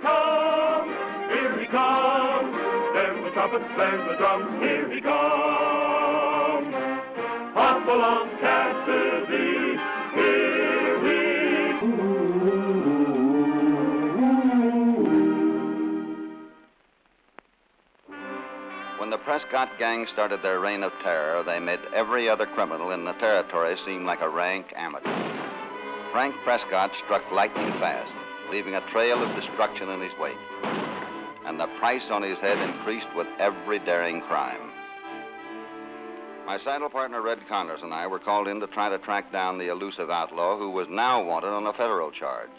comes, here he comes. There's the trumpets, there's the drums, here he comes. Hopalong Cassidy, here he comes. When the Prescott gang started their reign of terror, they made every other criminal in the territory seem like a rank amateur. Frank Prescott struck lightning fast, leaving a trail of destruction in his wake. And the price on his head increased with every daring crime. My saddle partner, Red Connors, and I were called in to try to track down the elusive outlaw who was now wanted on a federal charge.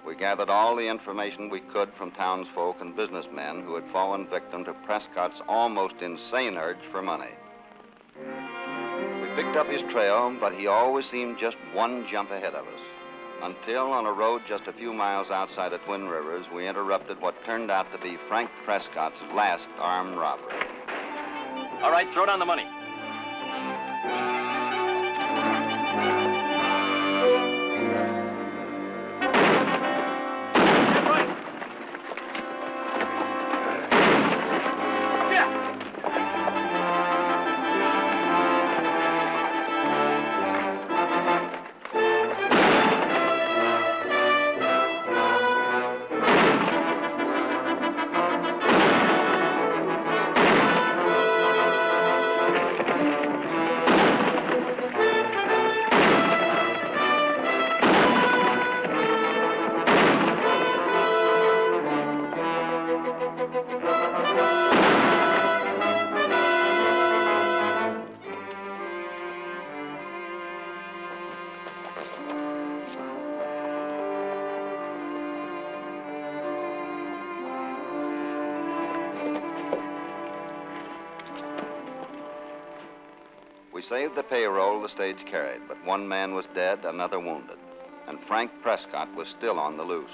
We gathered all the information we could from townsfolk and businessmen who had fallen victim to Prescott's almost insane urge for money. We picked up his trail, but he always seemed just one jump ahead of us. Until, on a road just a few miles outside of Twin Rivers, we interrupted what turned out to be Frank Prescott's last armed robbery. All right, throw down the money. We saved the payroll the stage carried, but one man was dead, another wounded, and Frank Prescott was still on the loose.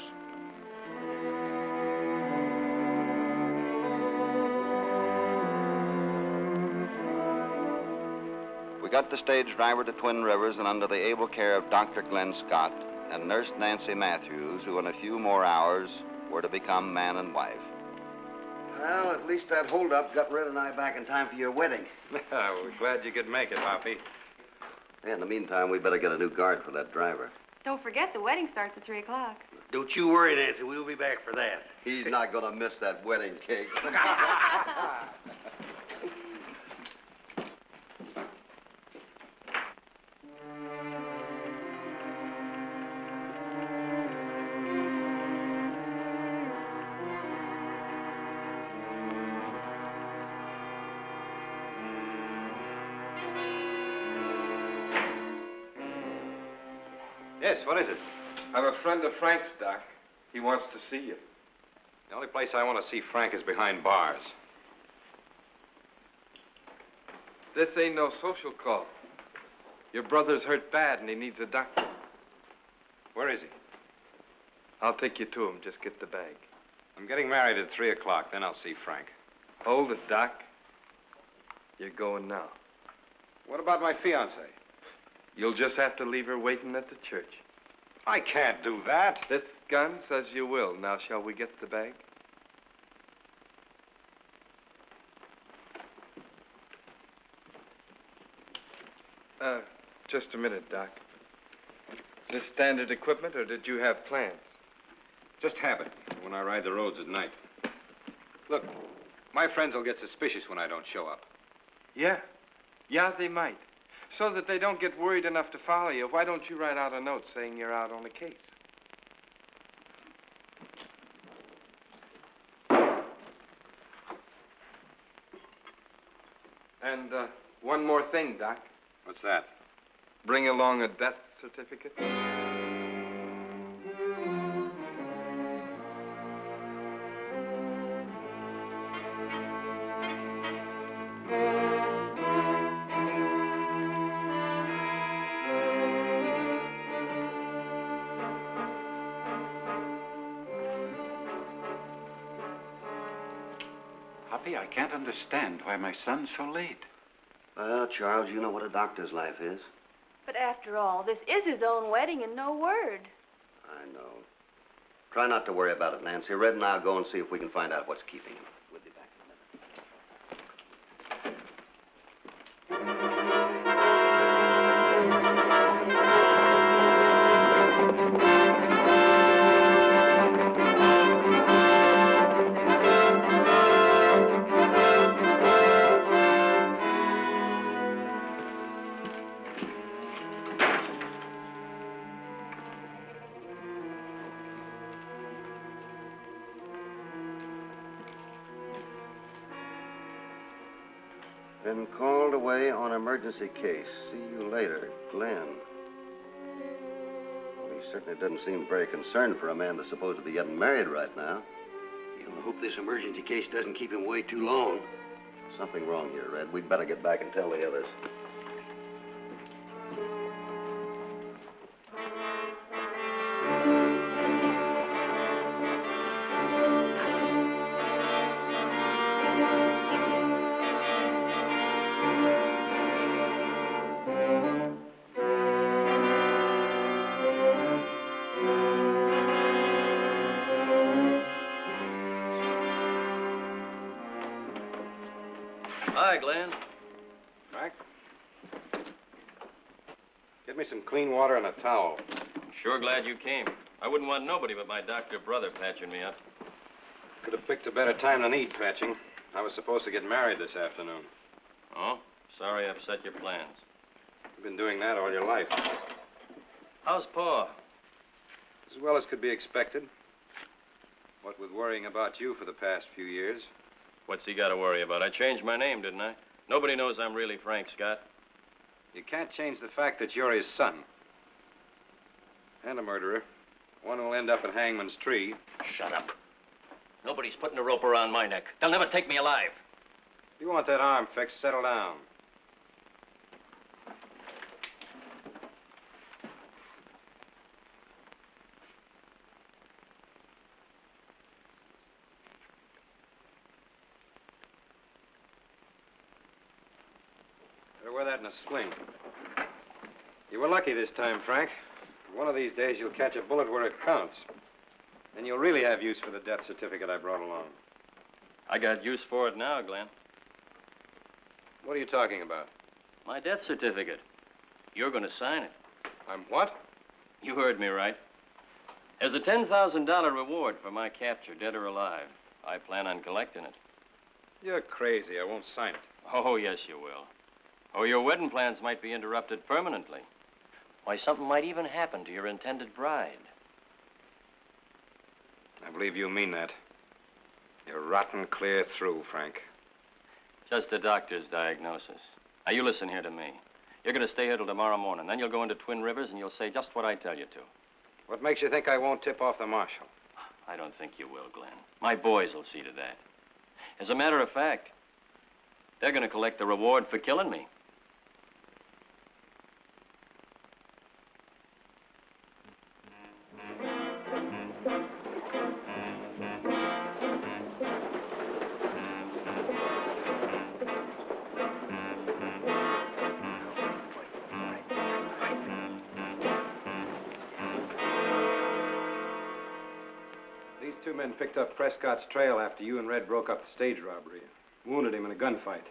We got the stage driver to Twin Rivers and under the able care of Dr. Glenn Scott and Nurse Nancy Matthews, who in a few more hours were to become man and wife. Well, at least that holdup got Red and I back in time for your wedding. We're glad you could make it, Hoppy. Hey, in the meantime, we better get a new guard for that driver. Don't forget, the wedding starts at 3 o'clock. Don't you worry, Nancy. We'll be back for that. He's not going to miss that wedding cake. Yes, what is it? I'm a friend of Frank's, Doc. He wants to see you. The only place I want to see Frank is behind bars. This ain't no social call. Your brother's hurt bad and he needs a doctor. Where is he? I'll take you to him. Just get the bag. I'm getting married at 3 o'clock. Then I'll see Frank. Hold it, Doc. You're going now. What about my fiancée? You'll just have to leave her waiting at the church. I can't do that. This gun says you will. Now, shall we get the bag? Just a minute, Doc. Is this standard equipment, or did you have plans? Just habit when I ride the roads at night. Look, my friends will get suspicious when I don't show up. Yeah. Yeah, they might. So that they don't get worried enough to follow you, why don't you write out a note saying you're out on a case? And one more thing, Doc. What's that? Bring along a death certificate. Hoppy, I can't understand why my son's so late. Well, Charles, you know what a doctor's life is. But after all, this is his own wedding and no word. I know. Try not to worry about it, Nancy. Red and I'll go and see if we can find out what's keeping him. We'll be back in a minute. Been called away on emergency case. See you later, Glenn. Well, he certainly doesn't seem very concerned for a man that's supposed to be getting married right now. I hope this emergency case doesn't keep him away too long. Something wrong here, Red. We'd better get back and tell the others. Hi, Glenn. Frank? Get me some clean water and a towel. Sure glad you came. I wouldn't want nobody but my doctor brother patching me up. Could have picked a better time than need patching. I was supposed to get married this afternoon. Oh? Sorry I upset your plans. You've been doing that all your life. How's Pa? As well as could be expected. What with worrying about you for the past few years. What's he got to worry about? I changed my name, didn't I? Nobody knows I'm really Frank Scott. You can't change the fact that you're his son. And a murderer. One who'll end up at Hangman's Tree. Shut up. Nobody's putting a rope around my neck. They'll never take me alive. You want that arm fixed, settle down. Better wear that in a sling. You were lucky this time, Frank. One of these days you'll catch a bullet where it counts. Then you'll really have use for the death certificate I brought along. I got use for it now, Glenn. What are you talking about? My death certificate. You're going to sign it. I'm what? You heard me right. There's a $10,000 reward for my capture, dead or alive. I plan on collecting it. You're crazy. I won't sign it. Oh, yes, you will. Oh, your wedding plans might be interrupted permanently. Why, something might even happen to your intended bride. I believe you mean that. You're rotten clear through, Frank. Just a doctor's diagnosis. Now, you listen here to me. You're going to stay here till tomorrow morning. Then you'll go into Twin Rivers and you'll say just what I tell you to. What makes you think I won't tip off the marshal? I don't think you will, Glenn. My boys will see to that. As a matter of fact, they're going to collect the reward for killing me. These two men picked up Prescott's trail after you and Red broke up the stage robbery. Wounded him in a gunfight.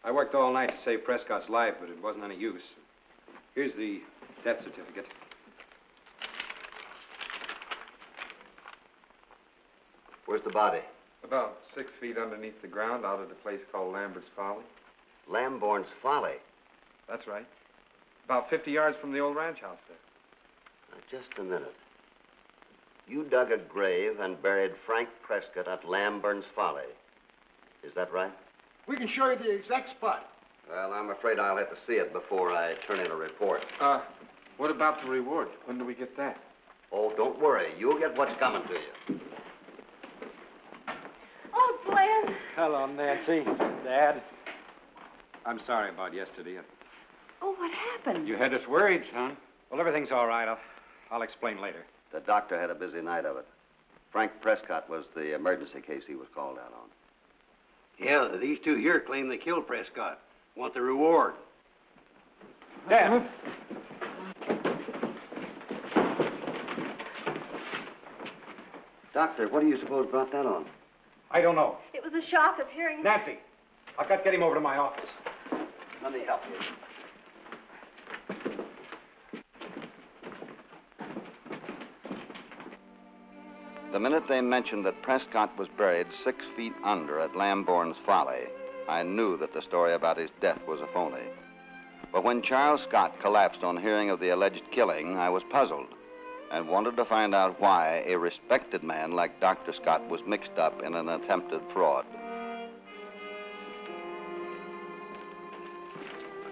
I worked all night to save Prescott's life, but it wasn't any use. Here's the death certificate. Where's the body? About 6 feet underneath the ground out at a place called Lambert's Folly. Lamborn's Folly. That's right. About 50 yards from the old ranch house there. Now, just a minute. You dug a grave and buried Frank Prescott at Lambert's Folly. Is that right? We can show you the exact spot. Well, I'm afraid I'll have to see it before I turn in a report. What about the reward? When do we get that? Oh, don't worry. You'll get what's coming to you. Oh, Glenn. Hello, Nancy. Dad. I'm sorry about yesterday. Oh, what happened? You had us worried, son. Well, everything's all right. I'll explain later. The doctor had a busy night of it. Frank Prescott was the emergency case he was called out on. Yeah, these two here claim they killed Prescott. Want the reward. Dad! Doctor, what do you suppose brought that on? I don't know. It was a shock of hearing... Nancy, I've got to get him over to my office. Let me help you. The minute they mentioned that Prescott was buried 6 feet under at Lamborn's Folly, I knew that the story about his death was a phony. But when Charles Scott collapsed on hearing of the alleged killing, I was puzzled and wanted to find out why a respected man like Dr. Scott was mixed up in an attempted fraud.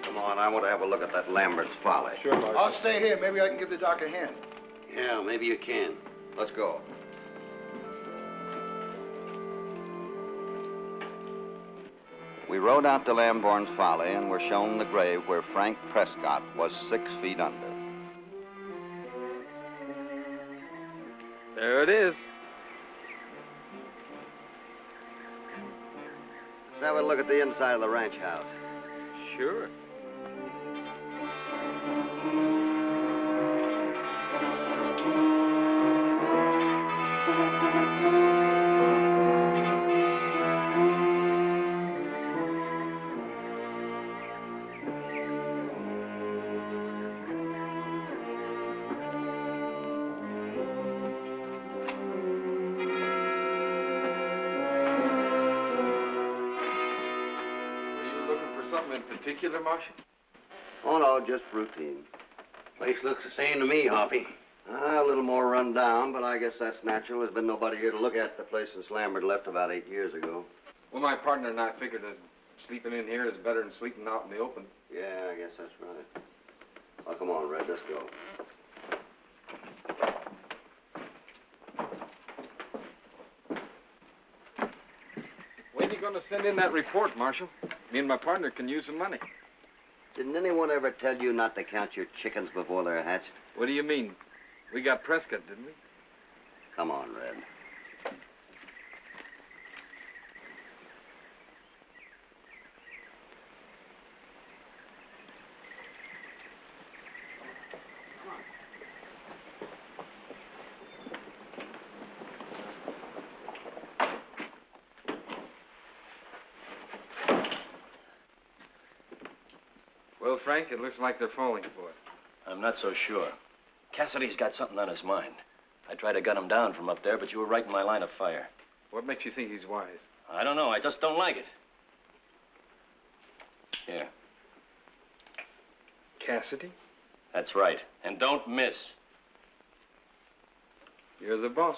Come on, I want to have a look at that Lambert's Folly. Sure, Mark. I'll stay here. Maybe I can give the doc a hand. Yeah, maybe you can. Let's go. We rode out to Lamborn's Folly and were shown the grave where Frank Prescott was 6 feet under. There it is. Let's have a look at the inside of the ranch house. Sure. Particular, Marshal? Oh, no, just routine. Place looks the same to me, Hoppy. A little more run down, but I guess that's natural. There's been nobody here to look at the place since Lambert left about 8 years ago. Well, my partner and I figured that sleeping in here is better than sleeping out in the open. Yeah, I guess that's right. Well, come on, Red, let's go. When are you going to send in that report, Marshal? Me and my partner can use some money. Didn't anyone ever tell you not to count your chickens before they're hatched? What do you mean? We got Prescott, didn't we? Come on, Red. Well, Frank, it looks like they're falling for it. I'm not so sure. Cassidy's got something on his mind. I tried to gun him down from up there, but you were right in my line of fire. What makes you think he's wise? I don't know. I just don't like it. Here. Cassidy? That's right. And don't miss. You're the boss.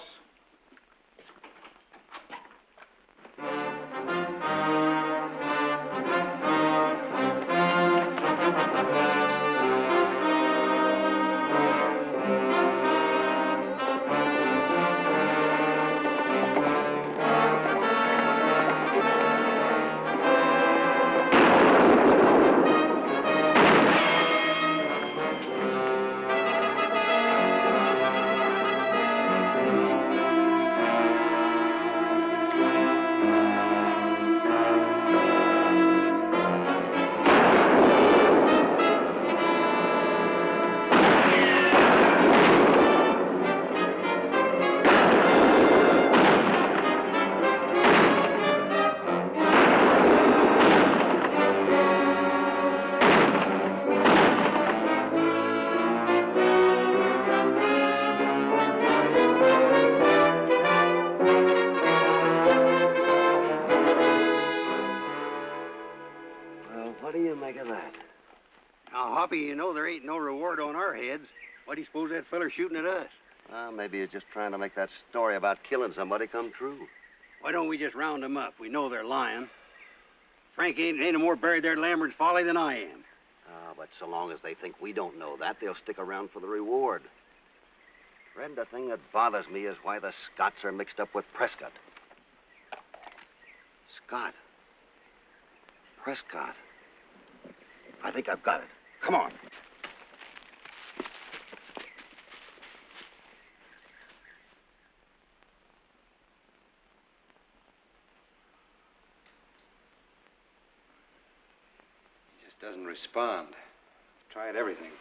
You know there ain't no reward on our heads. Why do you suppose that feller's shooting at us? Well, maybe he's just trying to make that story about killing somebody come true. Why don't we just round them up? We know they're lying. Frank ain't no more buried there at Lambert's Folly than I am. But so long as they think we don't know that, they'll stick around for the reward. Fred, the thing that bothers me is why the Scotts are mixed up with Prescott. Scott. Prescott. I think I've got it. Come on. He just doesn't respond. Tried everything.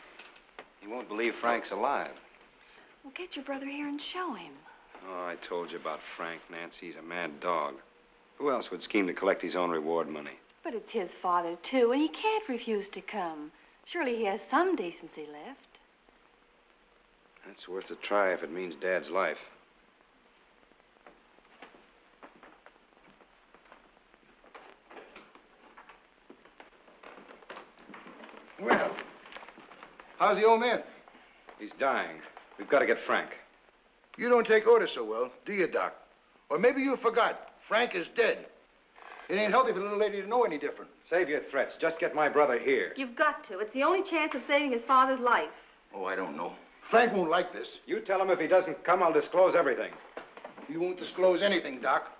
He won't believe Frank's alive. Well, get your brother here and show him. Oh, I told you about Frank, Nancy. He's a mad dog. Who else would scheme to collect his own reward money? But it's his father, too, and he can't refuse to come. Surely he has some decency left. That's worth a try if it means Dad's life. Well, how's the old man? He's dying. We've got to get Frank. You don't take orders so well, do you, Doc? Or maybe you forgot. Frank is dead. It ain't healthy for the little lady to know any different. Save your threats. Just get my brother here. You've got to. It's the only chance of saving his father's life. Oh, I don't know. Frank won't like this. You tell him if he doesn't come, I'll disclose everything. You won't disclose anything, Doc.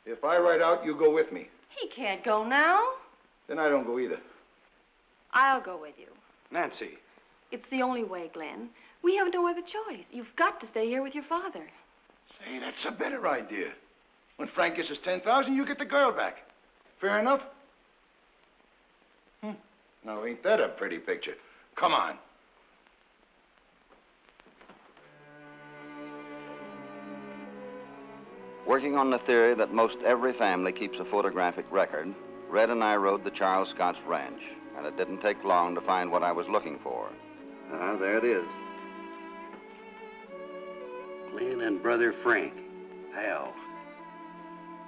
If I ride out, you go with me. He can't go now. Then I don't go either. I'll go with you. Nancy. It's the only way, Glenn. We have no other choice. You've got to stay here with your father. Say, that's a better idea. When Frank gets his 10,000, you get the girl back. Fair enough? Now, ain't that a pretty picture? Come on. Working on the theory that most every family keeps a photographic record, Red and I rode the Charles Scott's ranch, and it didn't take long to find what I was looking for. There it is. Glenn and brother Frank. Pals.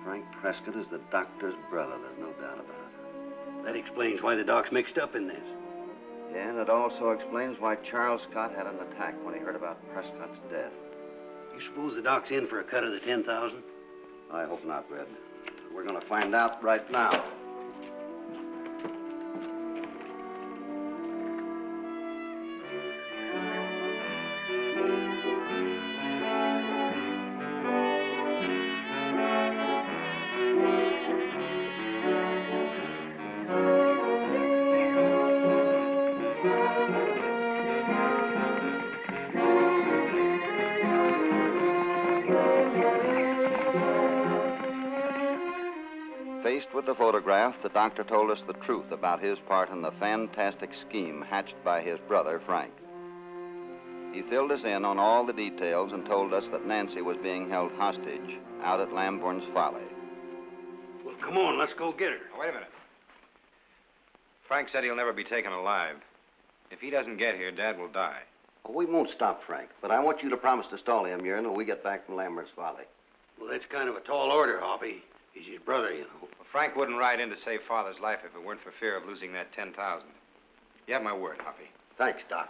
Frank Prescott is the doctor's brother, there's no doubt about it. That explains why the doc's mixed up in this. Yeah, and it also explains why Charles Scott had an attack when he heard about Prescott's death. You suppose the doc's in for a cut of the 10,000? I hope not, Red. We're going to find out right now. Faced with the photograph, the doctor told us the truth about his part in the fantastic scheme hatched by his brother, Frank. He filled us in on all the details and told us that Nancy was being held hostage out at Lambourne's Folly. Well, come on, let's go get her. Oh, wait a minute. Frank said he'll never be taken alive. If he doesn't get here, Dad will die. Well, we won't stop Frank, but I want you to promise to stall him here until we get back from Lambert's Folly. Well, that's kind of a tall order, Hoppy. He's his brother, you know. Well, Frank wouldn't ride in to save Father's life if it weren't for fear of losing that 10,000. You have my word, Hoppy. Thanks, Doc.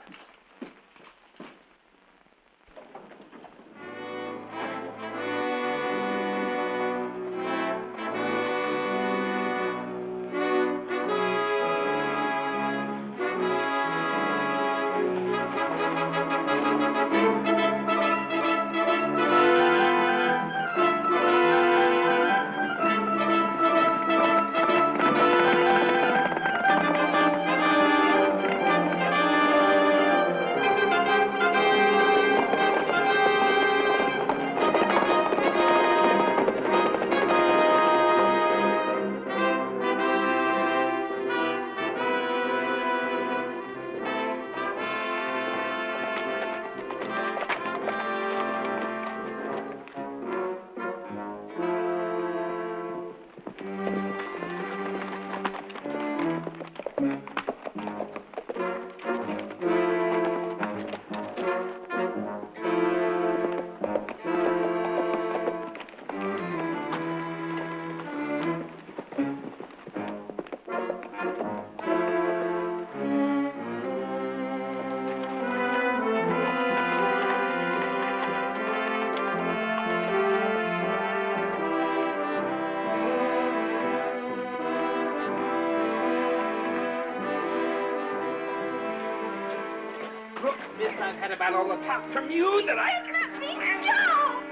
I've had about all the talk from you that I... Let me go!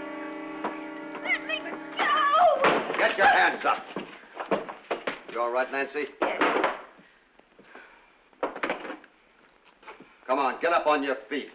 Let me go! Get your hands up. You all right, Nancy? Yes. Come on, get up on your feet.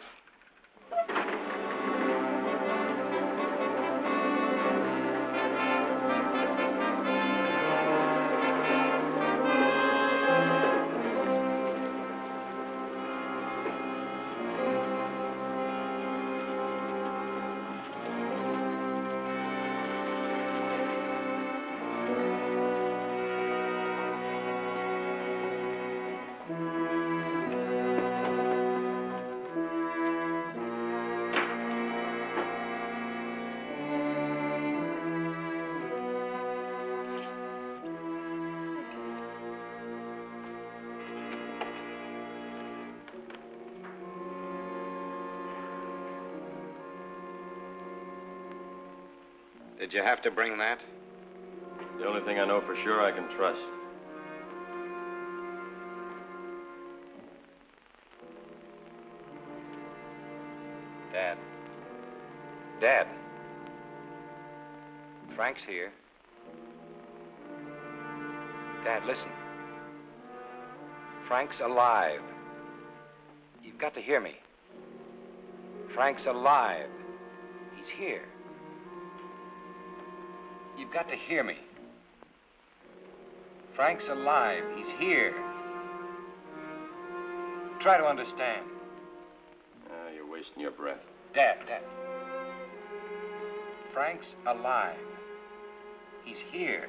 Did you have to bring that? It's the only thing I know for sure I can trust. Dad. Dad. Frank's here. Dad, listen. Frank's alive. You've got to hear me. Frank's alive. He's here. You've got to hear me. Frank's alive. He's here. Try to understand. You're wasting your breath. Dad. Frank's alive. He's here.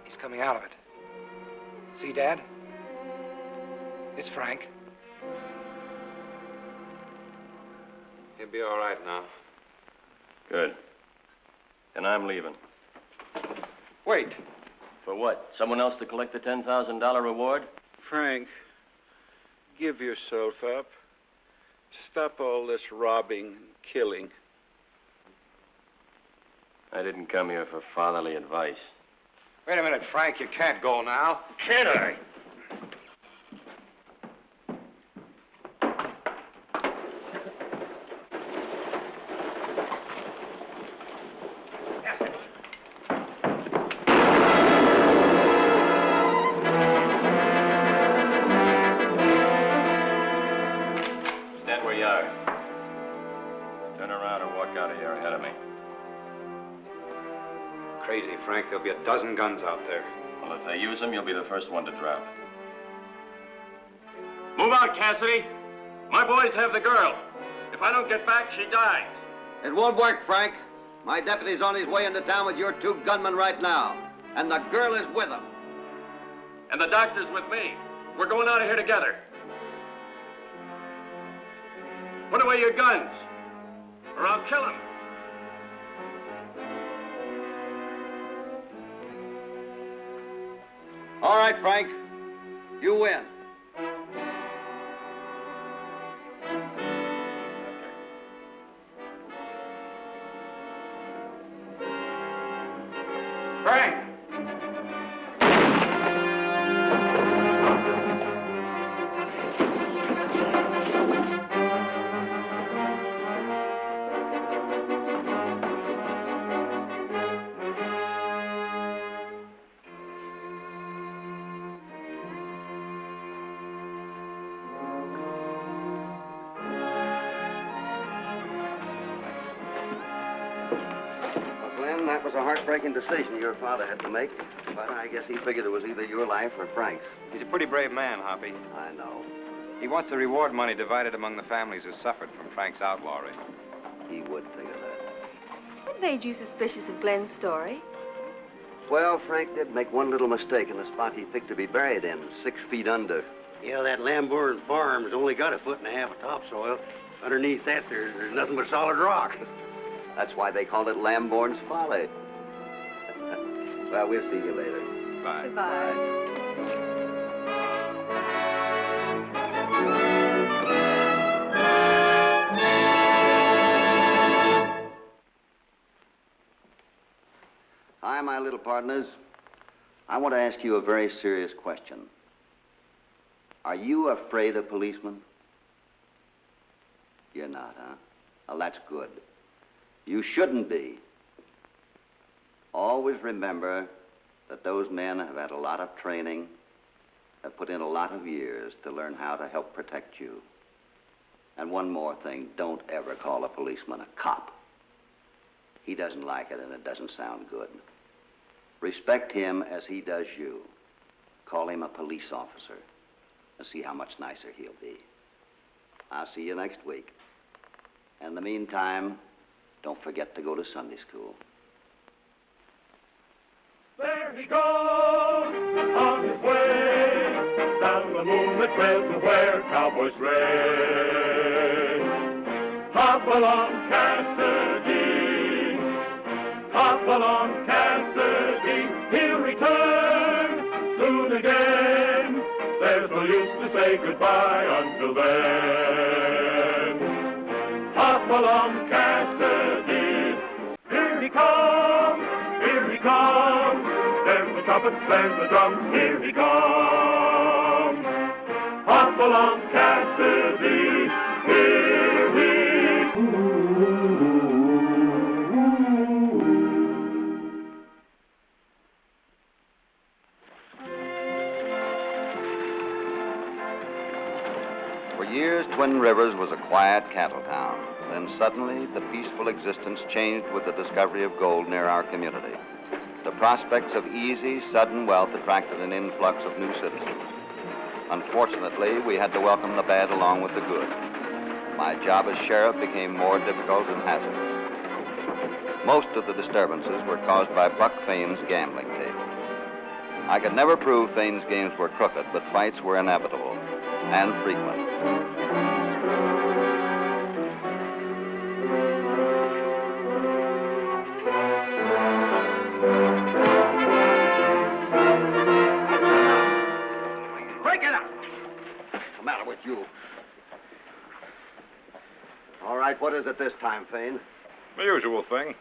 He's coming out of it. See, Dad? It's Frank. He'll be all right now. Good. And I'm leaving. Wait. For what? Someone else to collect the $10,000 reward? Frank, give yourself up. Stop all this robbing and killing. I didn't come here for fatherly advice. Wait a minute, Frank. You can't go now. Can't I? Stand where you are. Turn around and walk out of here ahead of me. Crazy, Frank. There'll be a dozen guns out there. Well, if they use them, you'll be the first one to drop. Move out, Cassidy. My boys have the girl. If I don't get back, she dies. It won't work, Frank. My deputy's on his way into town with your 2 gunmen right now. And the girl is with him. And the doctor's with me. We're going out of here together. Put away your guns, or I'll kill him. All right, Frank. You win. Frank! That was a heartbreaking decision your father had to make, but I guess he figured it was either your life or Frank's. He's a pretty brave man, Hoppy. I know. He wants the reward money divided among the families who suffered from Frank's outlawry. He would think of that. What made you suspicious of Glenn's story? Well, Frank did make one little mistake in the spot he picked to be buried in, 6 feet under. Yeah, that Lambourne farm's only got 1.5 feet of topsoil. Underneath that, there's nothing but solid rock. That's why they called it Lambourne's Folly. Well, we'll see you later. Bye. Goodbye. Hi, my little partners. I want to ask you a very serious question. Are you afraid of policemen? You're not, huh? Well, that's good. You shouldn't be. Always remember that those men have had a lot of training, have put in a lot of years to learn how to help protect you. And one more thing, don't ever call a policeman a cop. He doesn't like it and it doesn't sound good. Respect him as he does you. Call him a police officer and see how much nicer he'll be. I'll see you next week. In the meantime, don't forget to go to Sunday school. There he goes on his way down the moonlit trail to where cowboys race. Hopalong Cassidy, Hopalong Cassidy, he'll return people used to say goodbye until then. Hopalong Cassidy, here he comes, here he comes. There's the trumpets, there's the drums, here he comes. Hopalong Cassidy, here he For years, Twin Rivers was a quiet cattle town. Then suddenly, the peaceful existence changed with the discovery of gold near our community. The prospects of easy, sudden wealth attracted an influx of new citizens. Unfortunately, we had to welcome the bad along with the good. My job as sheriff became more difficult and hazardous. Most of the disturbances were caused by Buck Fain's gambling table. I could never prove Fain's games were crooked, but fights were inevitable and frequent. Break it up! What's the matter with you? All right, what is it this time, Fain? The usual thing.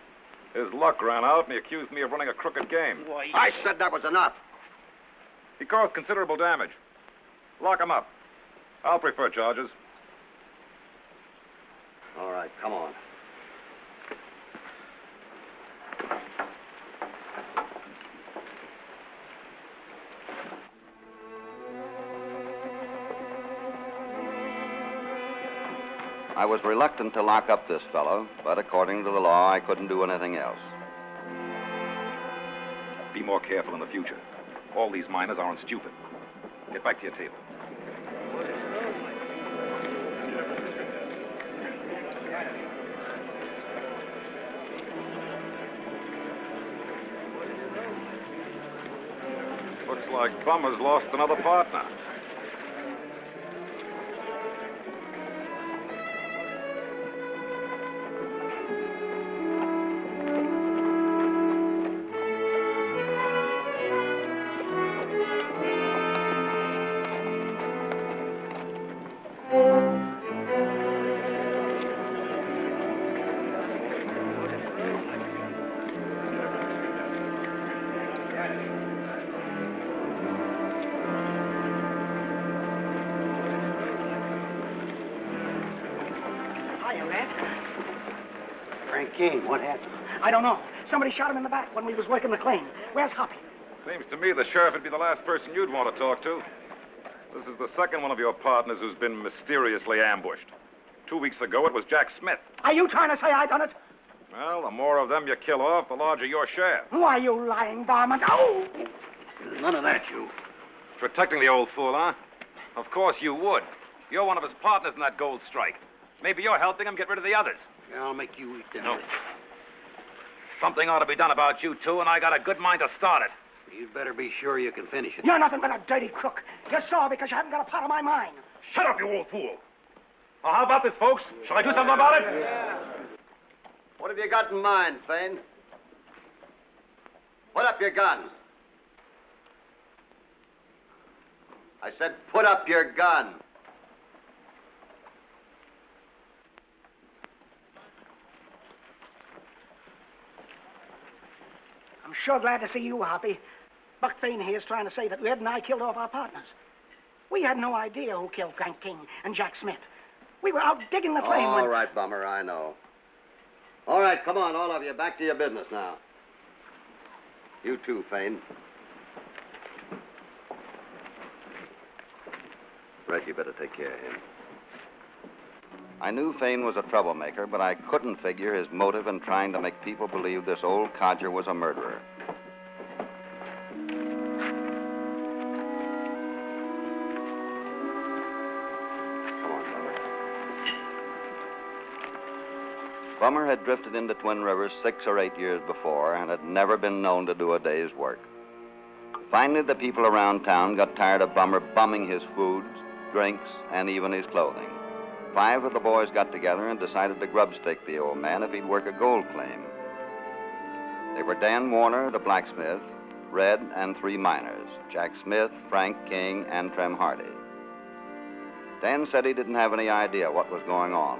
His luck ran out, and he accused me of running a crooked game. I said that was enough. He caused considerable damage. Lock him up. I'll prefer charges. All right, come on. I was reluctant to lock up this fellow, but according to the law, I couldn't do anything else. Be more careful in the future. All these miners aren't stupid. Get back to your table. Looks like Bummer's lost another partner. King, what happened? I don't know. Somebody shot him in the back when we was working the claim. Where's Hoppy? Seems to me the sheriff would be the last person you'd want to talk to. This is the second one of your partners who's been mysteriously ambushed. 2 weeks ago, it was Jack Smith. Are you trying to say I done it? Well, the more of them you kill off, the larger your share. Why, you lying varmint? Oh! None of that, you. Protecting the old fool, huh? Of course you would. You're one of his partners in that gold strike. Maybe you're helping him get rid of the others. Yeah, I'll make you eat dinner. No. Something ought to be done about you two, and I got a good mind to start it. You'd better be sure you can finish it. You're nothing but a dirty crook. You're sore because you haven't got a part of my mind. Shut up, you old fool. Well, how about this, folks? Shall I do something about it? Yeah. What have you got in mind, Fain? Put up your gun. I said put up your gun. I'm sure glad to see you, Hoppy. Buck Fain here is trying to say that Red and I killed off our partners. We had no idea who killed Frank King and Jack Smith. We were out digging the claim All right, Bummer, I know. All right, come on, all of you. Back to your business now. You too, Fain. Red, you better take care of him. I knew Fain was a troublemaker, but I couldn't figure his motive in trying to make people believe this old codger was a murderer. Come on, Bummer. Bummer had drifted into Twin Rivers 6 or 8 years before and had never been known to do a day's work. Finally, the people around town got tired of Bummer bumming his foods, drinks, and even his clothing. 5 of the boys got together and decided to grub-stake the old man if he'd work a gold claim. They were Dan Warner, the blacksmith, Red, and 3 miners, Jack Smith, Frank King, and Trem Hardy. Dan said he didn't have any idea what was going on.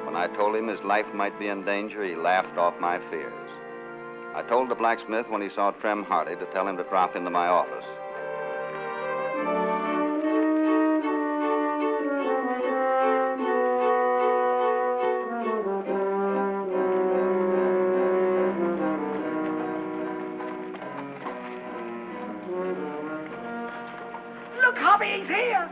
When I told him his life might be in danger, he laughed off my fears. I told the blacksmith when he saw Trem Hardy to tell him to drop into my office. Look, Hoppy, he's here.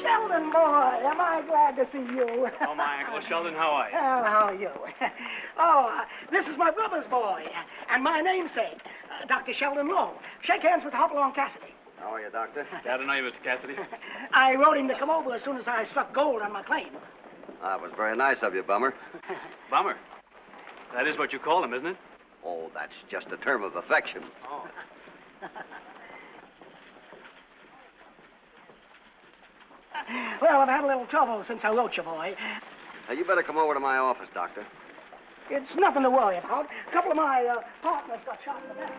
Sheldon, boy, am I glad to see you. Oh, my Uncle Sheldon, how are you? Oh, how are you? Oh, this is my brother's boy, and my namesake, Dr. Sheldon Lowe. Shake hands with Hopalong Cassidy. How are you, Doctor? Glad to know you, Mr. Cassidy. I wrote him to come over as soon as I struck gold on my claim. That was very nice of you, Bummer. Bummer. That is what you call him, isn't it? Oh, that's just a term of affection. Oh. Well, I've had a little trouble since I wrote you, boy. Now, you better come over to my office, Doctor. It's nothing to worry about. A couple of my partners got shot in the back.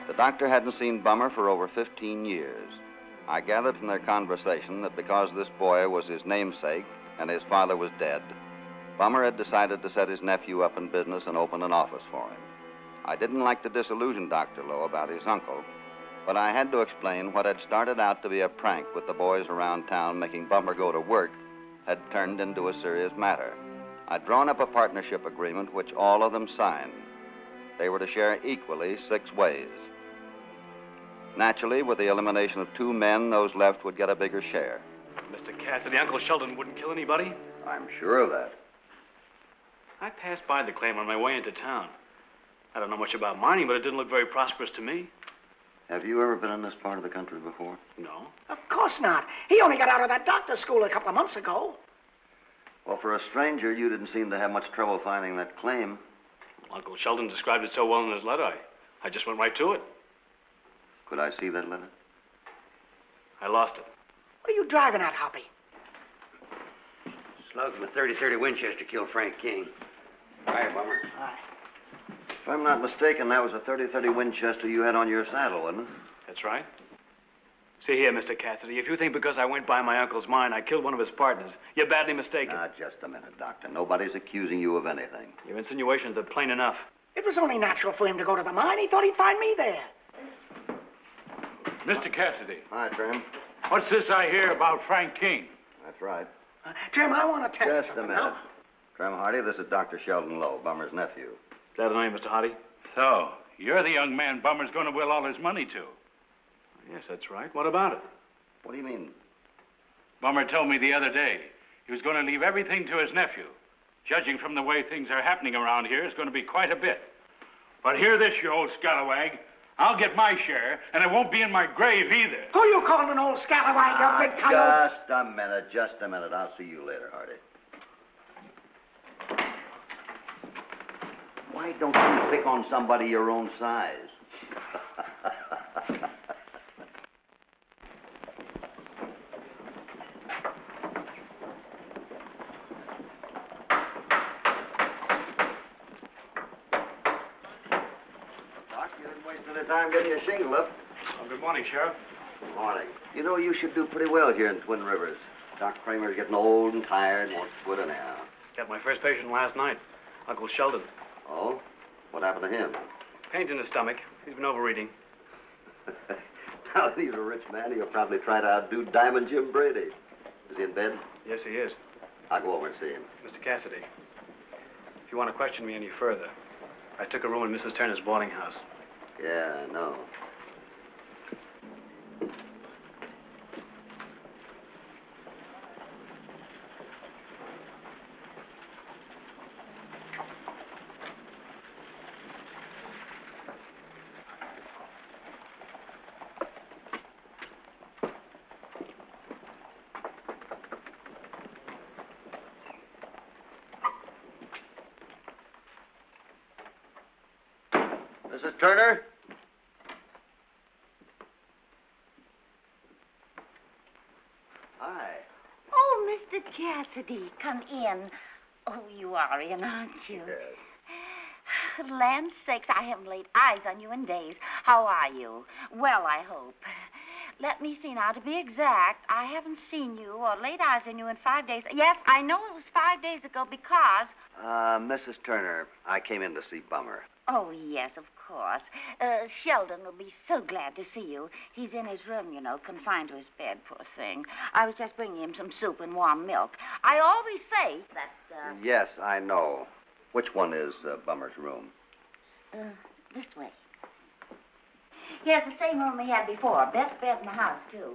The doctor hadn't seen Bummer for over 15 years. I gathered from their conversation that because this boy was his namesake and his father was dead, Bummer had decided to set his nephew up in business and open an office for him. I didn't like to disillusion Dr. Lowe about his uncle, but I had to explain what had started out to be a prank with the boys around town making Bummer go to work had turned into a serious matter. I'd drawn up a partnership agreement which all of them signed. They were to share equally 6 ways. Naturally, with the elimination of 2 men, those left would get a bigger share. Mr. Cassidy, Uncle Sheldon wouldn't kill anybody? I'm sure of that. I passed by the claim on my way into town. I don't know much about mining, but it didn't look very prosperous to me. Have you ever been in this part of the country before? No. Of course not. He only got out of that doctor's school a couple of months ago. Well, for a stranger, you didn't seem to have much trouble finding that claim. Well, Uncle Sheldon described it so well in his letter, I just went right to it. Could I see that letter? I lost it. What are you driving at, Hoppy? Slug from a 30-30 Winchester killed Frank King. Hi, Bummer. Hi. If I'm not mistaken, that was a 30-30 Winchester you had on your saddle, wasn't it? That's right. See here, Mr. Cassidy, if you think because I went by my uncle's mine I killed one of his partners, you're badly mistaken. Now, just a minute, Doctor. Nobody's accusing you of anything. Your insinuations are plain enough. It was only natural for him to go to the mine. He thought he'd find me there. Mr. Cassidy, Hi, Trem. what's this I hear about Frank King? That's right. Trim, I want to tell you Just a something. minute. Trem Hardy, this is Dr. Sheldon Lowe, Bummer's nephew. Glad to know you, Mr. Hardy. So, you're the young man Bummer's going to will all his money to. Yes, that's right. What about it? What do you mean? Bummer told me the other day he was going to leave everything to his nephew. Judging from the way things are happening around here, it's going to be quite a bit. But hear this, you old scalawag. I'll get my share, and it won't be in my grave either. Who you calling an old scalawag, you big coyote? Just a minute. I'll see you later, Hardy. Why don't you pick on somebody your own size? Time getting your shingle up. Oh, good morning, Sheriff. Good morning. You know, you should do pretty well here in Twin Rivers. Doc Kramer's getting old and tired and wants to quit anyhow. Got my first patient last night, Uncle Sheldon. Oh? What happened to him? Pains in his stomach. He's been overeating. Now that he's a rich man, he'll probably try to outdo Diamond Jim Brady. Is he in bed? Yes, he is. I'll go over and see him. Mr. Cassidy, if you want to question me any further, I took a room in Mrs. Turner's boarding house. Yeah, I know. Mrs. Turner? Hi. Oh, Mr. Cassidy, come in. Oh, you are in, aren't you? Yes. Land's sakes, I haven't laid eyes on you in days. How are you? Well, I hope. Let me see now. To be exact, I haven't seen you or laid eyes on you in 5 days. Yes, I know it was 5 days ago because... Mrs. Turner, I came in to see Bummer. Oh, yes, of course. Sheldon will be so glad to see you. He's in his room, you know, confined to his bed, poor thing. I was just bringing him some soup and warm milk. I always say that, Yes, I know. Which one is Bummer's room? This way. He has the same room he had before. Best bed in the house, too.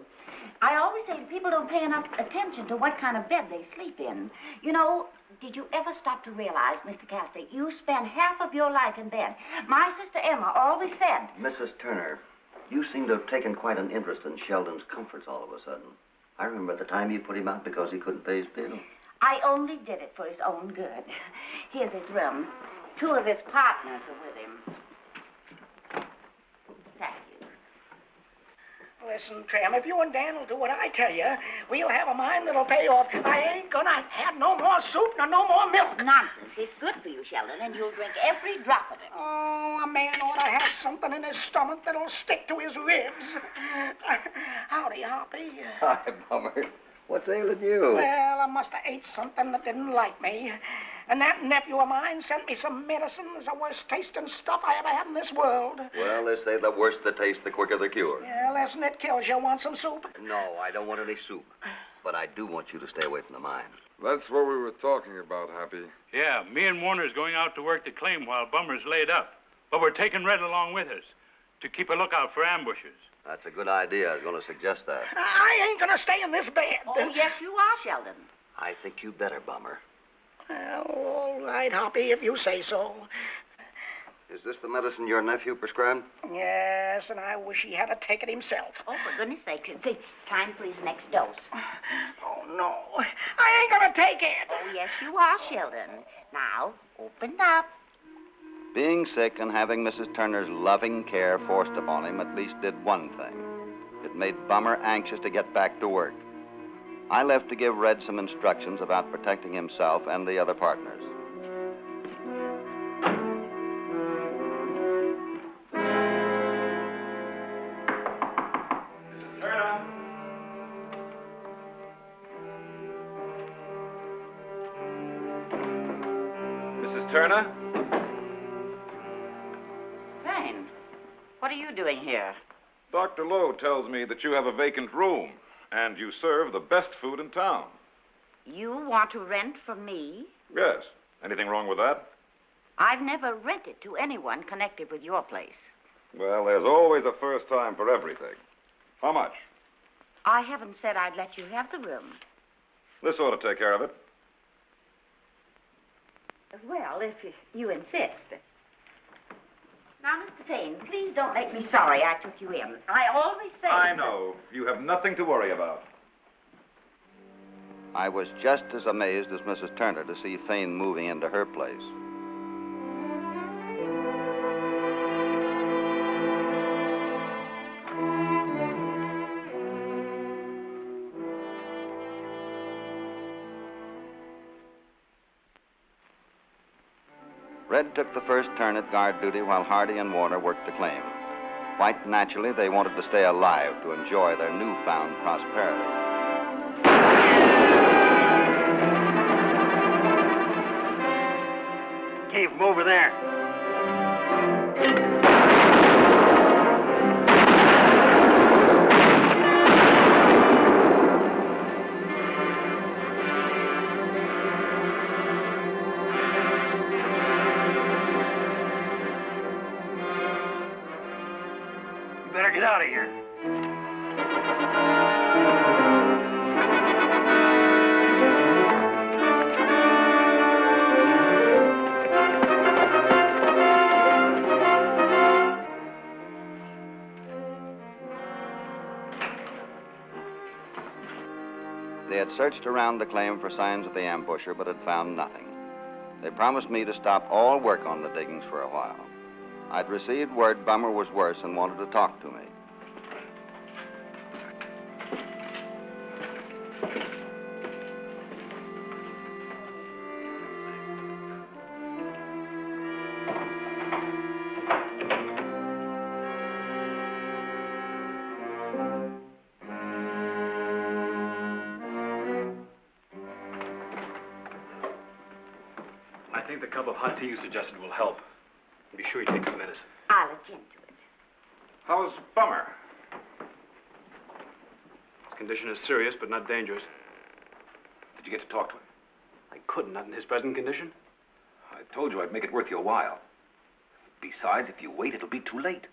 I always say that people don't pay enough attention to what kind of bed they sleep in. You know, did you ever stop to realize, Mr. Cassidy, you spend half of your life in bed? My sister Emma always said... Mrs. Turner, you seem to have taken quite an interest in Sheldon's comforts all of a sudden. I remember the time you put him out because he couldn't pay his bill. I only did it for his own good. Here's his room. 2 of his partners are with him. Thank you. Listen, Tram, if you and Dan will do what I tell you, we'll have a mine that'll pay off. I ain't gonna have no more soup nor no more milk. Nonsense. It's good for you, Sheldon, and you'll drink every drop of it. Oh, a man ought to have something in his stomach that'll stick to his ribs. Howdy, Hoppy. Hi, Bummer. What's ailing you? Well, I must have ate something that didn't like me. And that nephew of mine sent me some medicine. It's the worst tasting stuff I ever had in this world. Well, they say the worse the taste, the quicker the cure. Yeah, listen, it kills you. Want some soup? No, I don't want any soup. But I do want you to stay away from the mine. That's what we were talking about, Hoppy. Yeah, me and Warner's going out to work the claim while Bummer's laid up. But we're taking Red along with us to keep a lookout for ambushes. That's a good idea. I was going to suggest that. I ain't gonna stay in this bed. Oh, yes, you are, Sheldon. I think you'd better, Bummer. Well, all right, Hoppy, if you say so. Is this the medicine your nephew prescribed? Yes, and I wish he had taken it himself. Oh, for goodness sake, it's time for his next dose. Oh, no. I ain't gonna take it. Oh, yes, you are, Sheldon. Now, open up. Being sick and having Mrs. Turner's loving care forced upon him at least did one thing. It made Bummer anxious to get back to work. I left to give Red some instructions about protecting himself and the other partners. Mrs. Turner. Mrs. Turner? Fine. What are you doing here? Dr. Lowe tells me that you have a vacant room, and you serve the best food in town. You want to rent from me? Yes. Anything wrong with that? I've never rented to anyone connected with your place. Well, there's always a first time for everything. How much? I haven't said I'd let you have the room. This ought to take care of it. Well, if you insist. Now, Mr. Payne, please don't make me sorry I took you in. I always say... I know. You have nothing to worry about. I was just as amazed as Mrs. Turner to see Fane moving into her place. Red took the first turn at guard duty while Hardy and Warner worked the claim. Quite naturally, they wanted to stay alive to enjoy their newfound prosperity. Came from over there. You better get out of here. They had searched around the claim for signs of the ambusher, but had found nothing. They promised me to stop all work on the diggings for a while. I'd received word Bummer was worse and wanted to talk to me. I think the cup of hot tea you suggested will help. Be sure he takes the medicine. I'll attend to it. How's Bummer? His condition is serious, but not dangerous. Did you get to talk to him? I couldn't, not in his present condition. I told you I'd make it worth your while. Besides, if you wait, it'll be too late.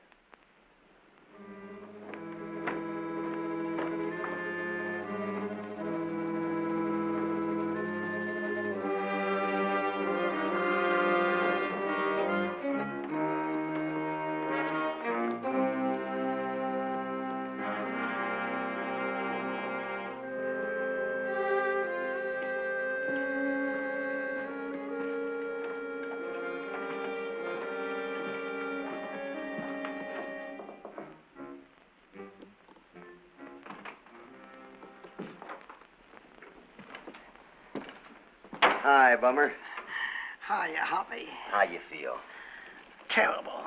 Hi, Bummer. Hiya, Hoppy. How you feel? Terrible.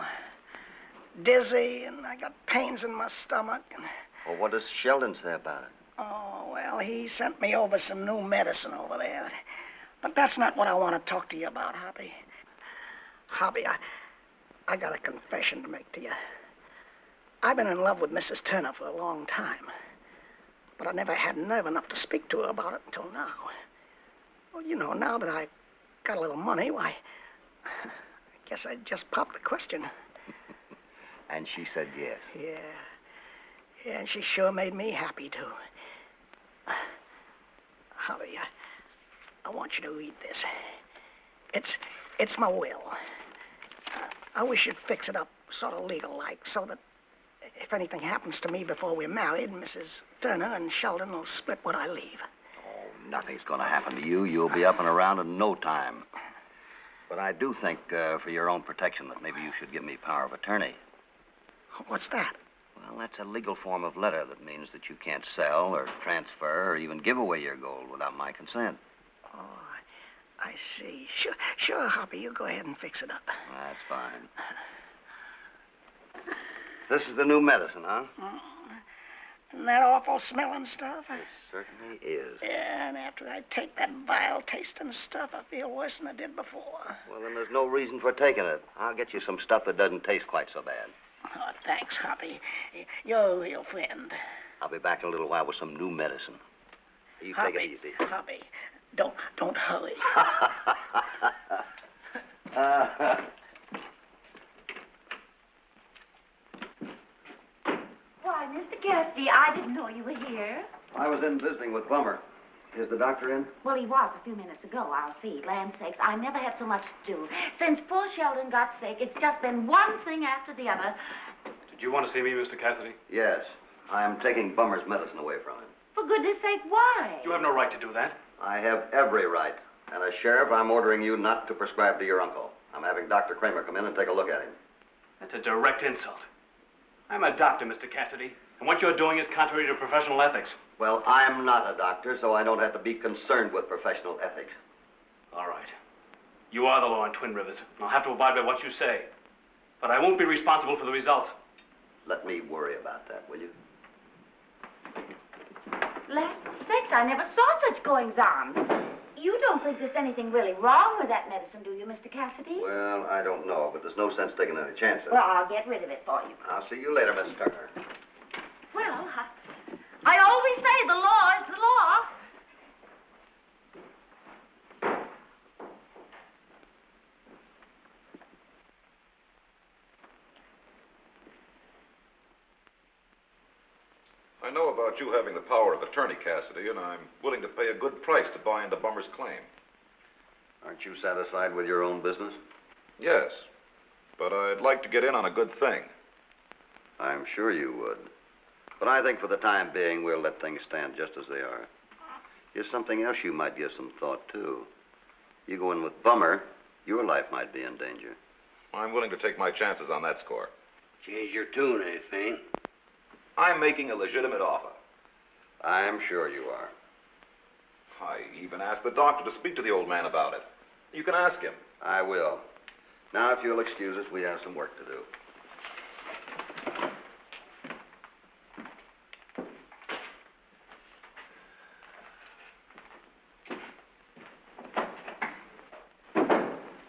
Dizzy, and I got pains in my stomach. And... Well, what does Sheldon say about it? Oh, well, he sent me over some new medicine over there. But that's not what I want to talk to you about, Hoppy. Hoppy, I got a confession to make to you. I've been in love with Mrs. Turner for a long time. But I never had nerve enough to speak to her about it until now. Well, you know, now that I got a little money, why, I guess I'd just pop the question. And she said yes. Yeah, and she sure made me happy, too. Hoppy, I want you to read this. It's my will. I wish you'd fix it up sort of legal-like, so that if anything happens to me before we're married, Mrs. Turner and Sheldon will split what I leave. Nothing's going to happen to you. You'll be up and around in no time. But I do think, for your own protection, that maybe you should give me power of attorney. What's that? Well, that's a legal form of letter that means that you can't sell or transfer or even give away your gold without my consent. Oh, I see. Sure, Hoppy, you go ahead and fix it up. That's fine. This is the new medicine, huh? Isn't that awful smelling stuff? It certainly is. Yeah, and after I take that vile tasting stuff, I feel worse than I did before. Well, then there's no reason for taking it. I'll get you some stuff that doesn't taste quite so bad. Oh, thanks, Hoppy. You're a real friend. I'll be back in a little while with some new medicine. You Hoppy, take it easy. Hoppy, don't hurry. Why, Mr. Cassidy, I didn't know you were here. I was in visiting with Bummer. Is the doctor in? Well, he was a few minutes ago. I'll see. Land sakes, I never had so much to do. Since poor Sheldon got sick, it's just been one thing after the other. Did you want to see me, Mr. Cassidy? Yes. I'm taking Bummer's medicine away from him. For goodness sake, why? You have no right to do that. I have every right. And as sheriff, I'm ordering you not to prescribe to your uncle. I'm having Dr. Kramer come in and take a look at him. That's a direct insult. I'm a doctor, Mr. Cassidy, and what you're doing is contrary to professional ethics. Well, I'm not a doctor, so I don't have to be concerned with professional ethics. All right. You are the law in Twin Rivers, and I'll have to abide by what you say. But I won't be responsible for the results. Let me worry about that, will you? Land sakes, I never saw such goings-on. You don't think there's anything really wrong with that medicine, do you, Mr. Cassidy? Well, I don't know, but there's no sense taking any chances. Well, I'll get rid of it for you. I'll see you later, Miss Turner. Well, I always say the law is the law. I know about you having the power of attorney, Cassidy, and I'm willing to pay a good price to buy into Bummer's claim. Aren't you satisfied with your own business? Yes, but I'd like to get in on a good thing. I'm sure you would. But I think for the time being, we'll let things stand just as they are. Here's something else you might give some thought to. You go in with Bummer, your life might be in danger. I'm willing to take my chances on that score. Change your tune, eh, Fane? I'm making a legitimate offer. I'm sure you are. I even asked the doctor to speak to the old man about it. You can ask him. I will. Now, if you'll excuse us, we have some work to do.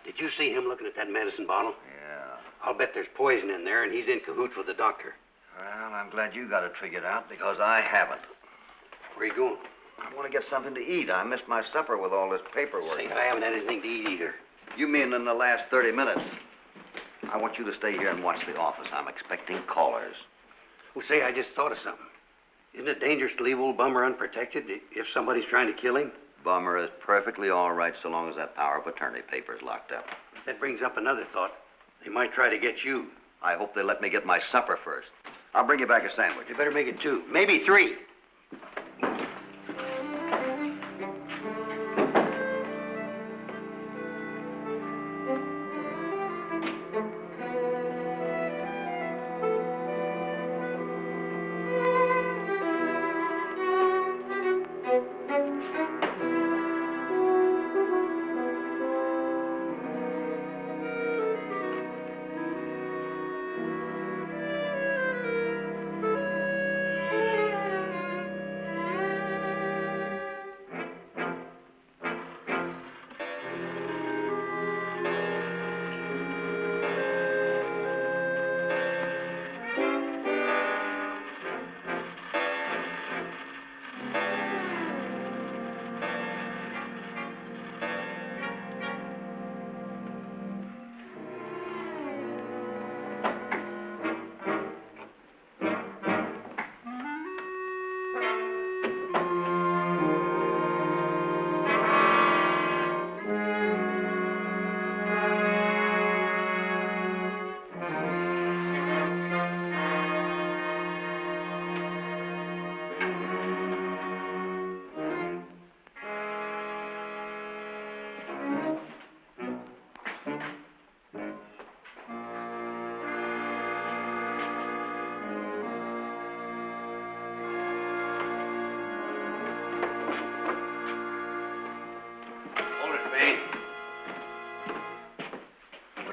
Did you see him looking at that medicine bottle? Yeah. I'll bet there's poison in there, and he's in cahoots with the doctor. Well, I'm glad you got it figured out, because I haven't. Where are you going? I want to get something to eat. I missed my supper with all this paperwork. Say, I haven't had anything to eat either. You mean in the last 30 minutes? I want you to stay here and watch the office. I'm expecting callers. Well, say, I just thought of something. Isn't it dangerous to leave old Bummer unprotected if somebody's trying to kill him? Bummer is perfectly all right so long as that power of attorney paper's locked up. That brings up another thought. They might try to get you. I hope they let me get my supper first. I'll bring you back a sandwich. You better make it 2, maybe 3.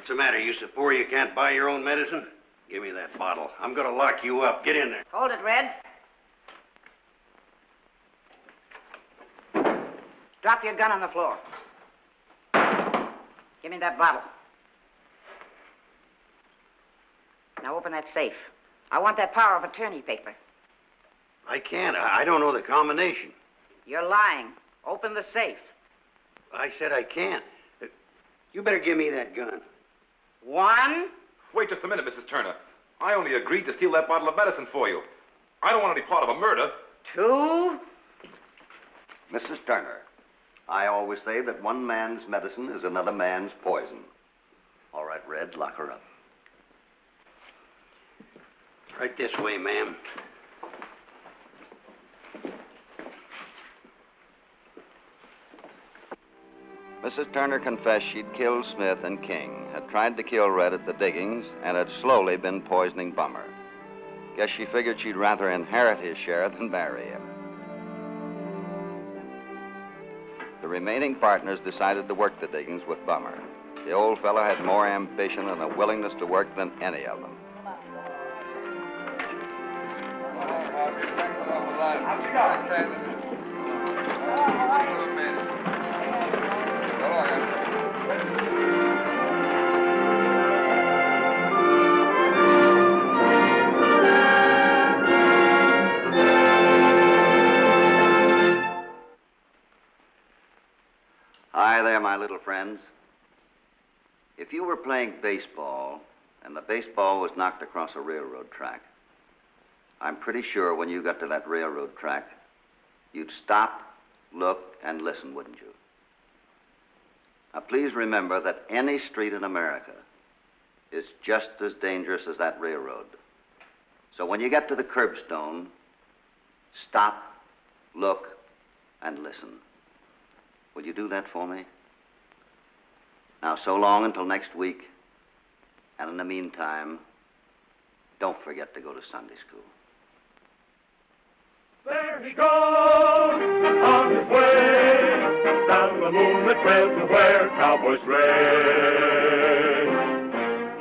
What's the matter? You so poor you can't buy your own medicine? Give me that bottle. I'm going to lock you up. Get in there. Hold it, Red. Drop your gun on the floor. Give me that bottle. Now open that safe. I want that power of attorney paper. I can't. I don't know the combination. You're lying. Open the safe. I said I can't. You better give me that gun. 1. Wait just a minute, Mrs. Turner. I only agreed to steal that bottle of medicine for you. I don't want any part of a murder. 2. Mrs. Turner, I always say that one man's medicine is another man's poison. All right, Red, lock her up. Right this way, ma'am. Mrs. Turner confessed she'd killed Smith and King, had tried to kill Red at the diggings, and had slowly been poisoning Bummer. Guess she figured she'd rather inherit his share than marry him. The remaining partners decided to work the diggings with Bummer. The old fellow had more ambition and a willingness to work than any of them. Hi there, my little friends. If you were playing baseball and the baseball was knocked across a railroad track, I'm pretty sure when you got to that railroad track, you'd stop, look, and listen, wouldn't you? Now, please remember that any street in America is just as dangerous as that railroad. So when you get to the curbstone, stop, look, and listen. Will you do that for me? Now, so long until next week, And in the meantime, don't forget to go to Sunday school. There he goes on his way down the moonlit trail to where cowboys stray.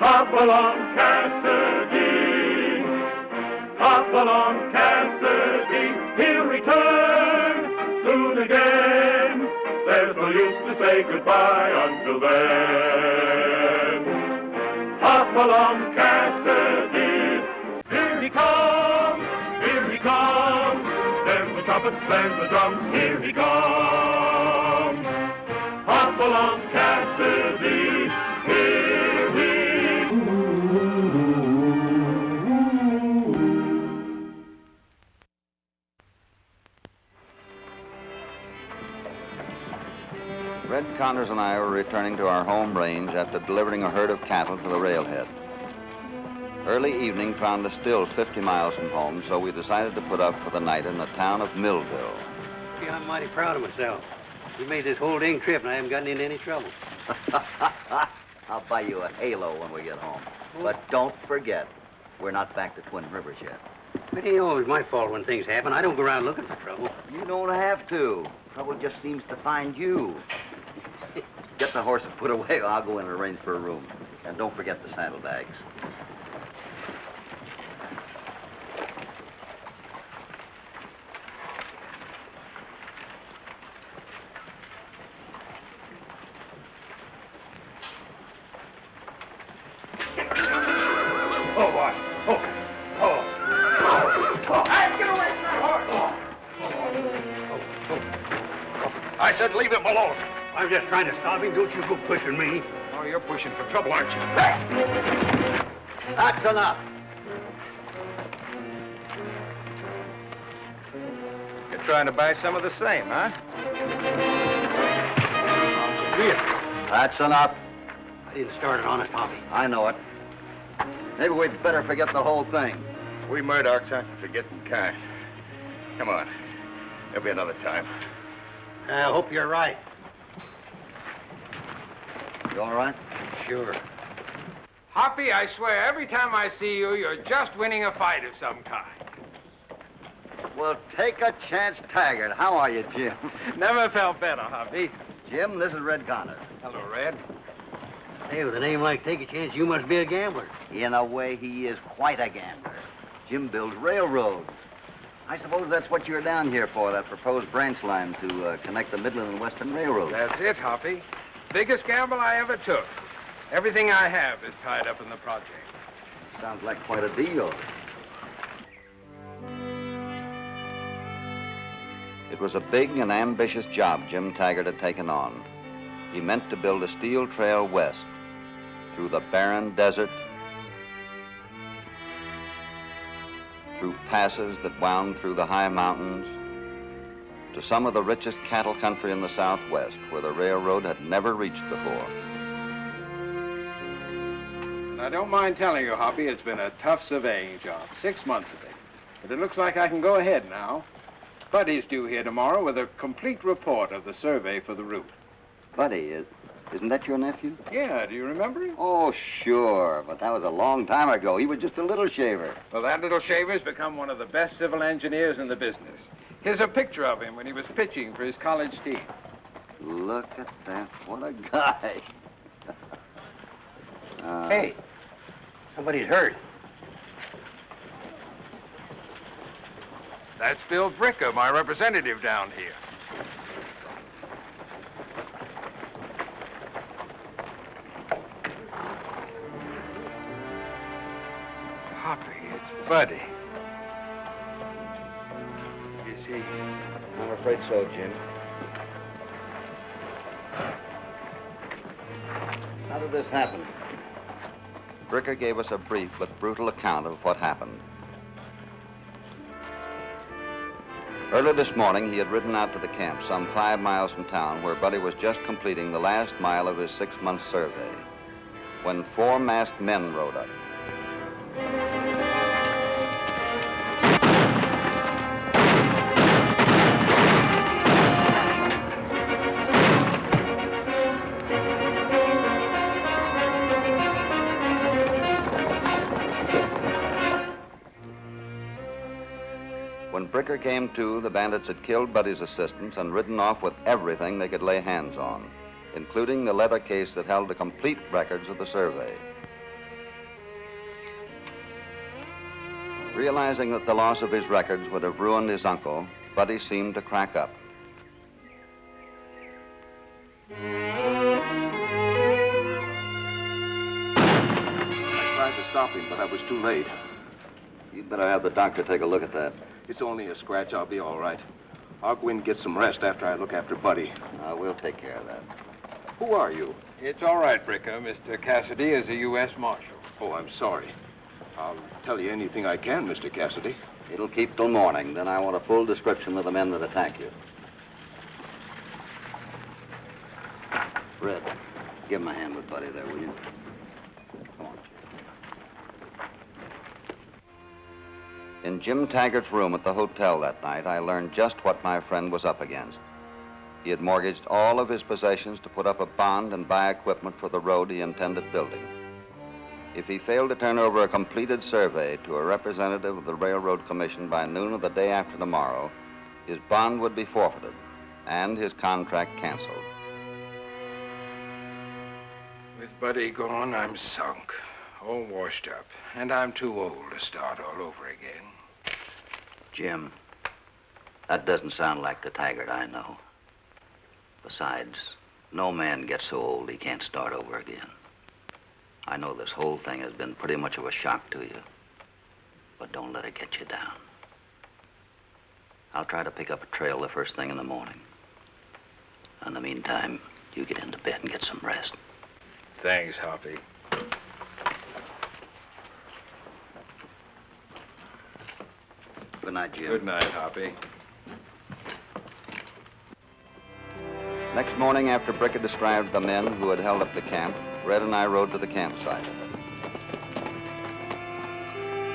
Hopalong Cassidy, Hopalong Cassidy, he'll return soon again. There's no use to say goodbye until then. Hopalong Cassidy, here he comes, here he comes. There's the trumpets, there's the drums, here he comes. Hopalong Cassidy, here he Red Connors and I were returning to our home range after delivering a herd of cattle to the railhead. Early evening found us still 50 miles from home, so we decided to put up for the night in the town of Millville. Gee, I'm mighty proud of myself. We made this whole dang trip and I haven't gotten into any trouble. I'll buy you a halo when we get home. But don't forget, we're not back to Twin Rivers yet. It ain't always my fault when things happen. I don't go around looking for trouble. You don't have to. Trouble just seems to find you. Get the horses put away, or I'll go in and arrange for a room. And don't forget the saddlebags. Oh, boy. Hey, get away from that horse! I said leave him alone. I'm just trying to stop him. Don't you go pushing me. Oh, you're pushing for trouble, aren't you? That's enough. You're trying to buy some of the same, huh? That's enough. I didn't start it, honest, Hoppy. I know it. Maybe we'd better forget the whole thing. We Murdochs aren't the forgetting kind. Come on. There'll be another time. I hope you're right. You all right? Sure. Hoppy, I swear, every time I see you, you're just winning a fight of some kind. Well, take a chance, Taggart. How are you, Jim? Never felt better, Hoppy. Jim, this is Red Connors. Hello, Red. Hey, with a name like Take a Chance, you must be a gambler. In a way, he is quite a gambler. Jim builds railroads. I suppose that's what you're down here for, that proposed branch line to connect the Midland and Western Railroad. That's it, Hoppy. Biggest gamble I ever took. Everything I have is tied up in the project. Sounds like quite a deal. It was a big and ambitious job Jim Taggart had taken on. He meant to build a steel trail west through the barren desert, through passes that wound through the high mountains, to some of the richest cattle country in the Southwest, where the railroad had never reached before. And I don't mind telling you, Hoppy, it's been a tough surveying job. 6 months of it. But it looks like I can go ahead now. Buddy's due here tomorrow with a complete report of the survey for the route. Buddy, isn't that your nephew? Yeah, do you remember him? Oh, sure, but that was a long time ago. He was just a little shaver. Well, that little shaver's become one of the best civil engineers in the business. Here's a picture of him when he was pitching for his college team. Look at that. What a guy. Hey, somebody's hurt. That's Bill Bricker, my representative down here. Hoppy, it's Buddy. Is he? I'm afraid so, Jim. How did this happen? Bricker gave us a brief but brutal account of what happened. Early this morning, he had ridden out to the camp some 5 miles from town, where Buddy was just completing the last mile of his 6-month survey, when 4 masked men rode up. When Bricker came to, the bandits had killed Buddy's assistants and ridden off with everything they could lay hands on, including the leather case that held the complete records of the survey. Realizing that the loss of his records would have ruined his uncle, Buddy seemed to crack up. I tried to stop him, but I was too late. You'd better have the doctor take a look at that. It's only a scratch. I'll be all right. I'll go in and get some rest after I look after Buddy. We'll take care of that. Who are you? It's all right, Bricker. Mr. Cassidy is a U.S. Marshal. Oh, I'm sorry. I'll tell you anything I can, Mr. Cassidy. It'll keep till morning. Then I want a full description of the men that attacked you. Red, give him a hand with Buddy there, will you? Come on. In Jim Taggart's room at the hotel that night, I learned just what my friend was up against. He had mortgaged all of his possessions to put up a bond and buy equipment for the road he intended building. If he failed to turn over a completed survey to a representative of the Railroad Commission by noon of the day after tomorrow, his bond would be forfeited and his contract canceled. With Buddy gone, I'm sunk, all washed up, and I'm too old to start all over again. Jim, that doesn't sound like the Taggart I know. Besides, no man gets so old he can't start over again. I know this whole thing has been pretty much of a shock to you, but don't let it get you down. I'll try to pick up a trail the first thing in the morning. In the meantime, you get into bed and get some rest. Thanks, Hoppy. Good night, Jim. Good night, Hoppy. Next morning, after Brick had described the men who had held up the camp, Red and I rode to the campsite.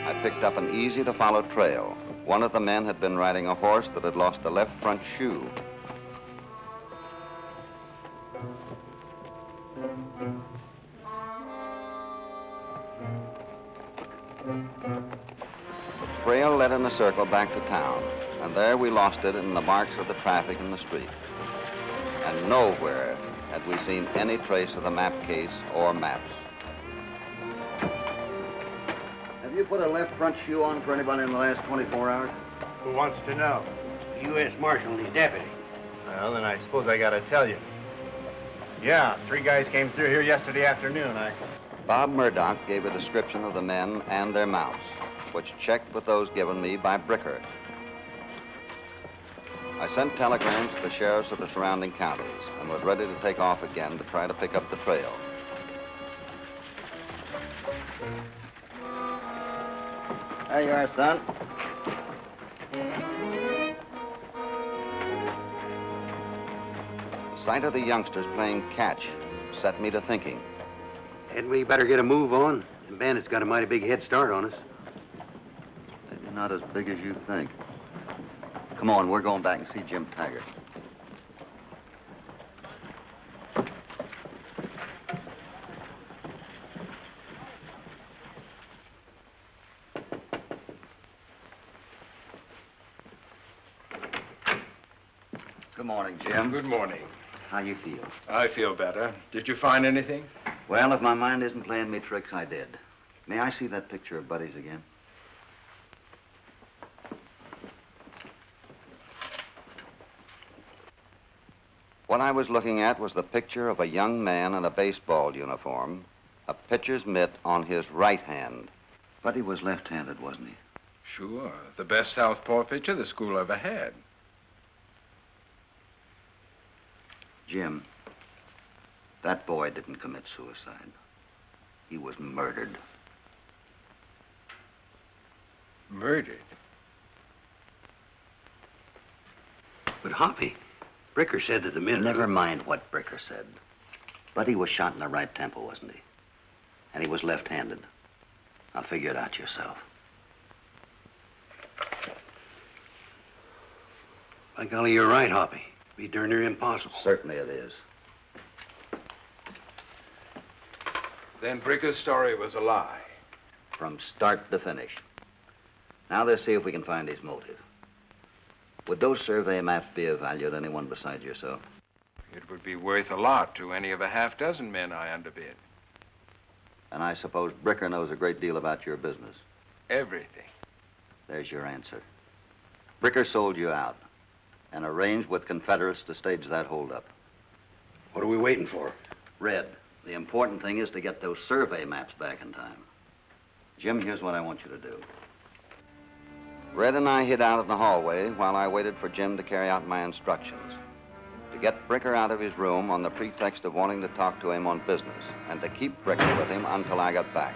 I picked up an easy-to-follow trail. One of the men had been riding a horse that had lost the left front shoe. The trail led in a circle back to town, and there we lost it in the marks of the traffic in the street. And nowhere had we seen any trace of the map case or maps. Have you put a left front shoe on for anybody in the last 24 hours? Who wants to know? The U.S. Marshal and his deputy. Well, then I suppose I gotta tell you. Yeah, 3 guys came through here yesterday afternoon. Bob Murdoch gave a description of the men and their mounts, which checked with those given me by Bricker. I sent telegrams to the sheriffs of the surrounding counties and was ready to take off again to try to pick up the trail. There you are, son. The sight of the youngsters playing catch set me to thinking. Hadn't we better get a move on? The bandits got a mighty big head start on us. Maybe not as big as you think. Come on, we're going back and see Jim Taggart. Good morning, Jim. Good morning. How you feel? I feel better. Did you find anything? Well, if my mind isn't playing me tricks, I did. May I see that picture of Buddy's again? What I was looking at was the picture of a young man in a baseball uniform, a pitcher's mitt on his right hand. Buddy was left-handed, wasn't he? Sure. The best southpaw pitcher the school ever had. Jim, that boy didn't commit suicide. He was murdered. Murdered? But Hoppy, Bricker said that the men... Never mind what Bricker said. Buddy was shot in the right temple, wasn't he? And he was left-handed. Now figure it out yourself. By golly, you're right, Hoppy. Be darn near impossible. Certainly it is. Then Bricker's story was a lie. From start to finish. Now let's see if we can find his motive. Would those survey maps be of value to anyone besides yourself? It would be worth a lot to any of a half-dozen men I underbid. And I suppose Bricker knows a great deal about your business. Everything. There's your answer. Bricker sold you out and arranged with Confederates to stage that holdup. What are we waiting for? Red, the important thing is to get those survey maps back in time. Jim, here's what I want you to do. Red and I hid out in the hallway while I waited for Jim to carry out my instructions. To get Bricker out of his room on the pretext of wanting to talk to him on business, and to keep Bricker with him until I got back.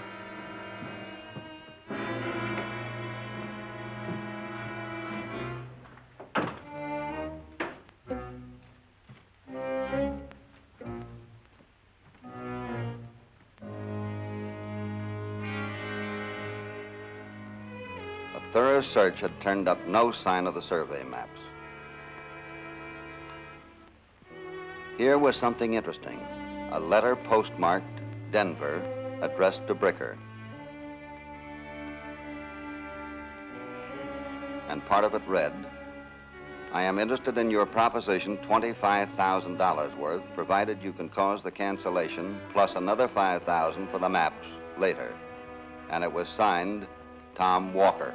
A thorough search had turned up no sign of the survey maps. Here was something interesting. A letter postmarked Denver, addressed to Bricker. And part of it read, I am interested in your proposition $25,000 worth, provided you can cause the cancellation, plus another $5,000 for the maps later. And it was signed Tom Walker.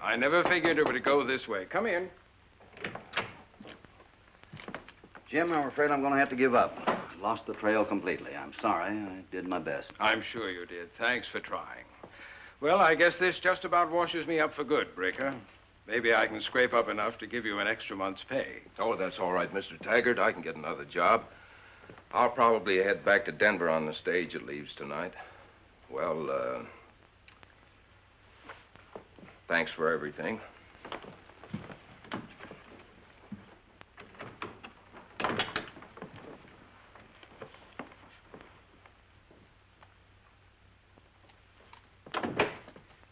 I never figured it would go this way. Come in. Jim, I'm afraid I'm going to have to give up. Lost the trail completely. I'm sorry. I did my best. I'm sure you did. Thanks for trying. Well, I guess this just about washes me up for good, Bricker. Maybe I can scrape up enough to give you an extra month's pay. Oh, that's all right, Mr. Taggart. I can get another job. I'll probably head back to Denver on the stage it leaves tonight. Well, thanks for everything.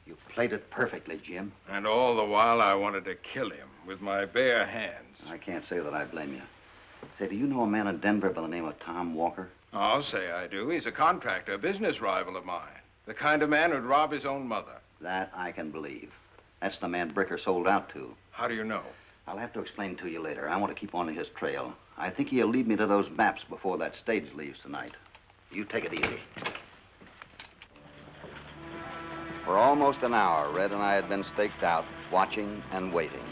You played it perfectly, Jim. And all the while I wanted to kill him with my bare hands. I can't say that I blame you. Say, do you know a man in Denver by the name of Tom Walker? I'll say I do. He's a contractor, a business rival of mine. The kind of man who'd rob his own mother. That I can believe. That's the man Bricker sold out to. How do you know? I'll have to explain to you later. I want to keep on his trail. I think he'll lead me to those maps before that stage leaves tonight. You take it easy. For almost an hour, Red and I had been staked out, watching and waiting.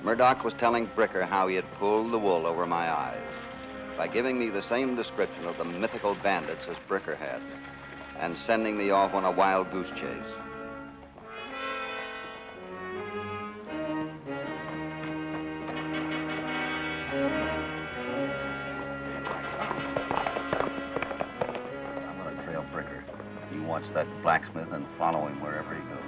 Murdoch was telling Bricker how he had pulled the wool over my eyes by giving me the same description of the mythical bandits as Bricker had and sending me off on a wild goose chase. I'm going to trail Bricker. You watch that blacksmith and follow him wherever he goes.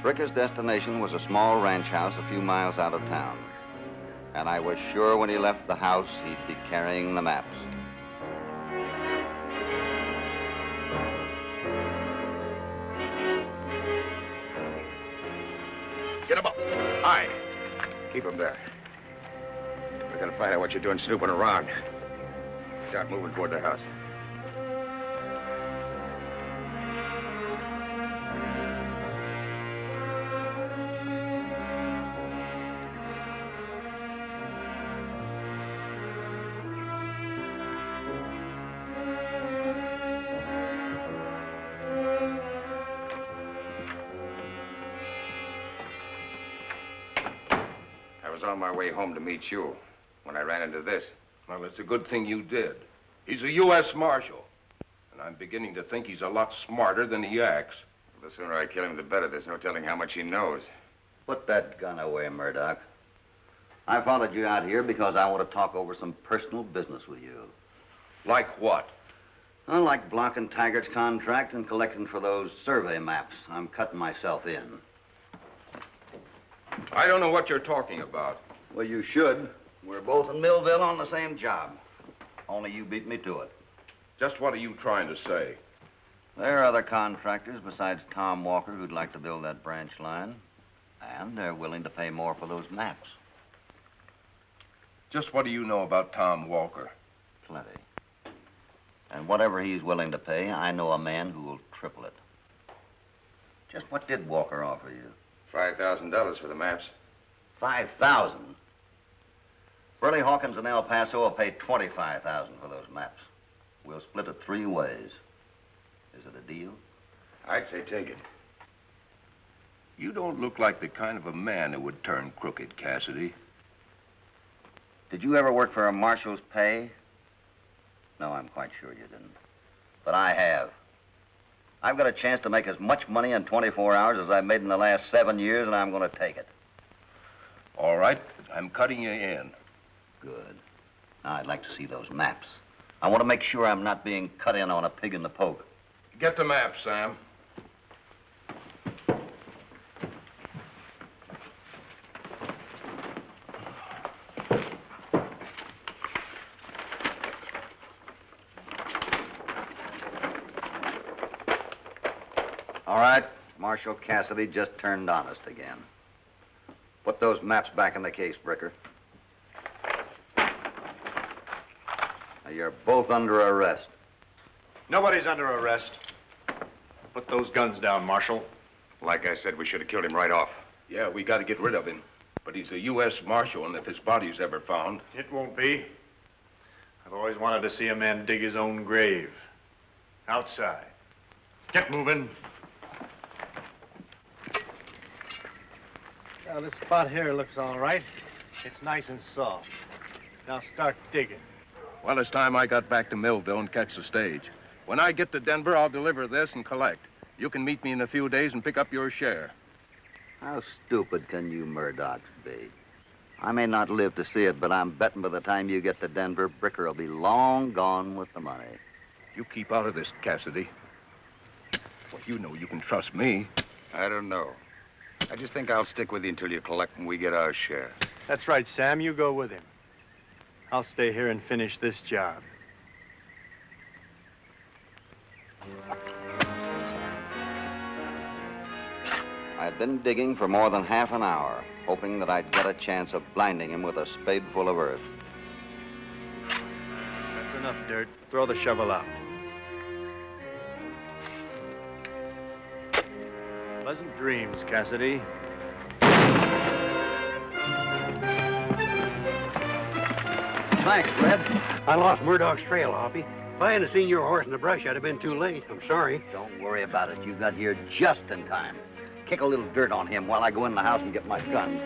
Bricker's destination was a small ranch house a few miles out of town. And I was sure when he left the house, he'd be carrying the maps. Get him up. Aye. Keep him there. We're gonna find out what you're doing snooping around. Start moving toward the house. I was on my way home to meet you when I ran into this. Well, it's a good thing you did. He's a U.S. Marshal, and I'm beginning to think he's a lot smarter than he acts. The sooner I kill him, the better. There's no telling how much he knows. Put that gun away, Murdoch. I followed you out here because I want to talk over some personal business with you. Like what? Well, like blocking Taggart's contract and collecting for those survey maps. I'm cutting myself in. I don't know what you're talking about. Well, you should. We're both in Millville on the same job. Only you beat me to it. Just what are you trying to say? There are other contractors besides Tom Walker who'd like to build that branch line. And they're willing to pay more for those maps. Just what do you know about Tom Walker? Plenty. And whatever he's willing to pay, I know a man who will triple it. Just what did Walker offer you? $5,000 for the maps. 5,000? Burley Hawkins in El Paso will pay 25,000 for those maps. We'll split it 3 ways. Is it a deal? I'd say take it. You don't look like the kind of a man who would turn crooked, Cassidy. Did you ever work for a marshal's pay? No, I'm quite sure you didn't. But I have. I've got a chance to make as much money in 24 hours as I've made in the last 7 years, and I'm going to take it. All right, I'm cutting you in. Good. Now, I'd like to see those maps. I want to make sure I'm not being cut in on a pig in the poke. Get the map, Sam. All right, Marshal Cassidy just turned honest again. Put those maps back in the case, Bricker. Now, you're both under arrest. Nobody's under arrest. Put those guns down, Marshal. Like I said, we should have killed him right off. Yeah, we got to get rid of him. But he's a U.S. Marshal, and if his body's ever found... It won't be. I've always wanted to see a man dig his own grave. Outside. Get moving. Now, this spot here looks all right. It's nice and soft. Now start digging. Well, it's time I got back to Millville and catch the stage. When I get to Denver, I'll deliver this and collect. You can meet me in a few days and pick up your share. How stupid can you Murdochs be? I may not live to see it, but I'm betting by the time you get to Denver, Bricker will be long gone with the money. You keep out of this, Cassidy. Well, you know you can trust me. I don't know. I just think I'll stick with you until you collect and we get our share. That's right, Sam. You go with him. I'll stay here and finish this job. I'd been digging for more than half an hour, hoping that I'd get a chance of blinding him with a spadeful of earth. That's enough dirt. Throw the shovel out. Pleasant dreams, Cassidy. Thanks, Red. I lost Murdoch's trail, Hoppy. If I hadn't seen your horse in the brush, I'd have been too late. I'm sorry. Don't worry about it. You got here just in time. Kick a little dirt on him while I go in the house and get my gun.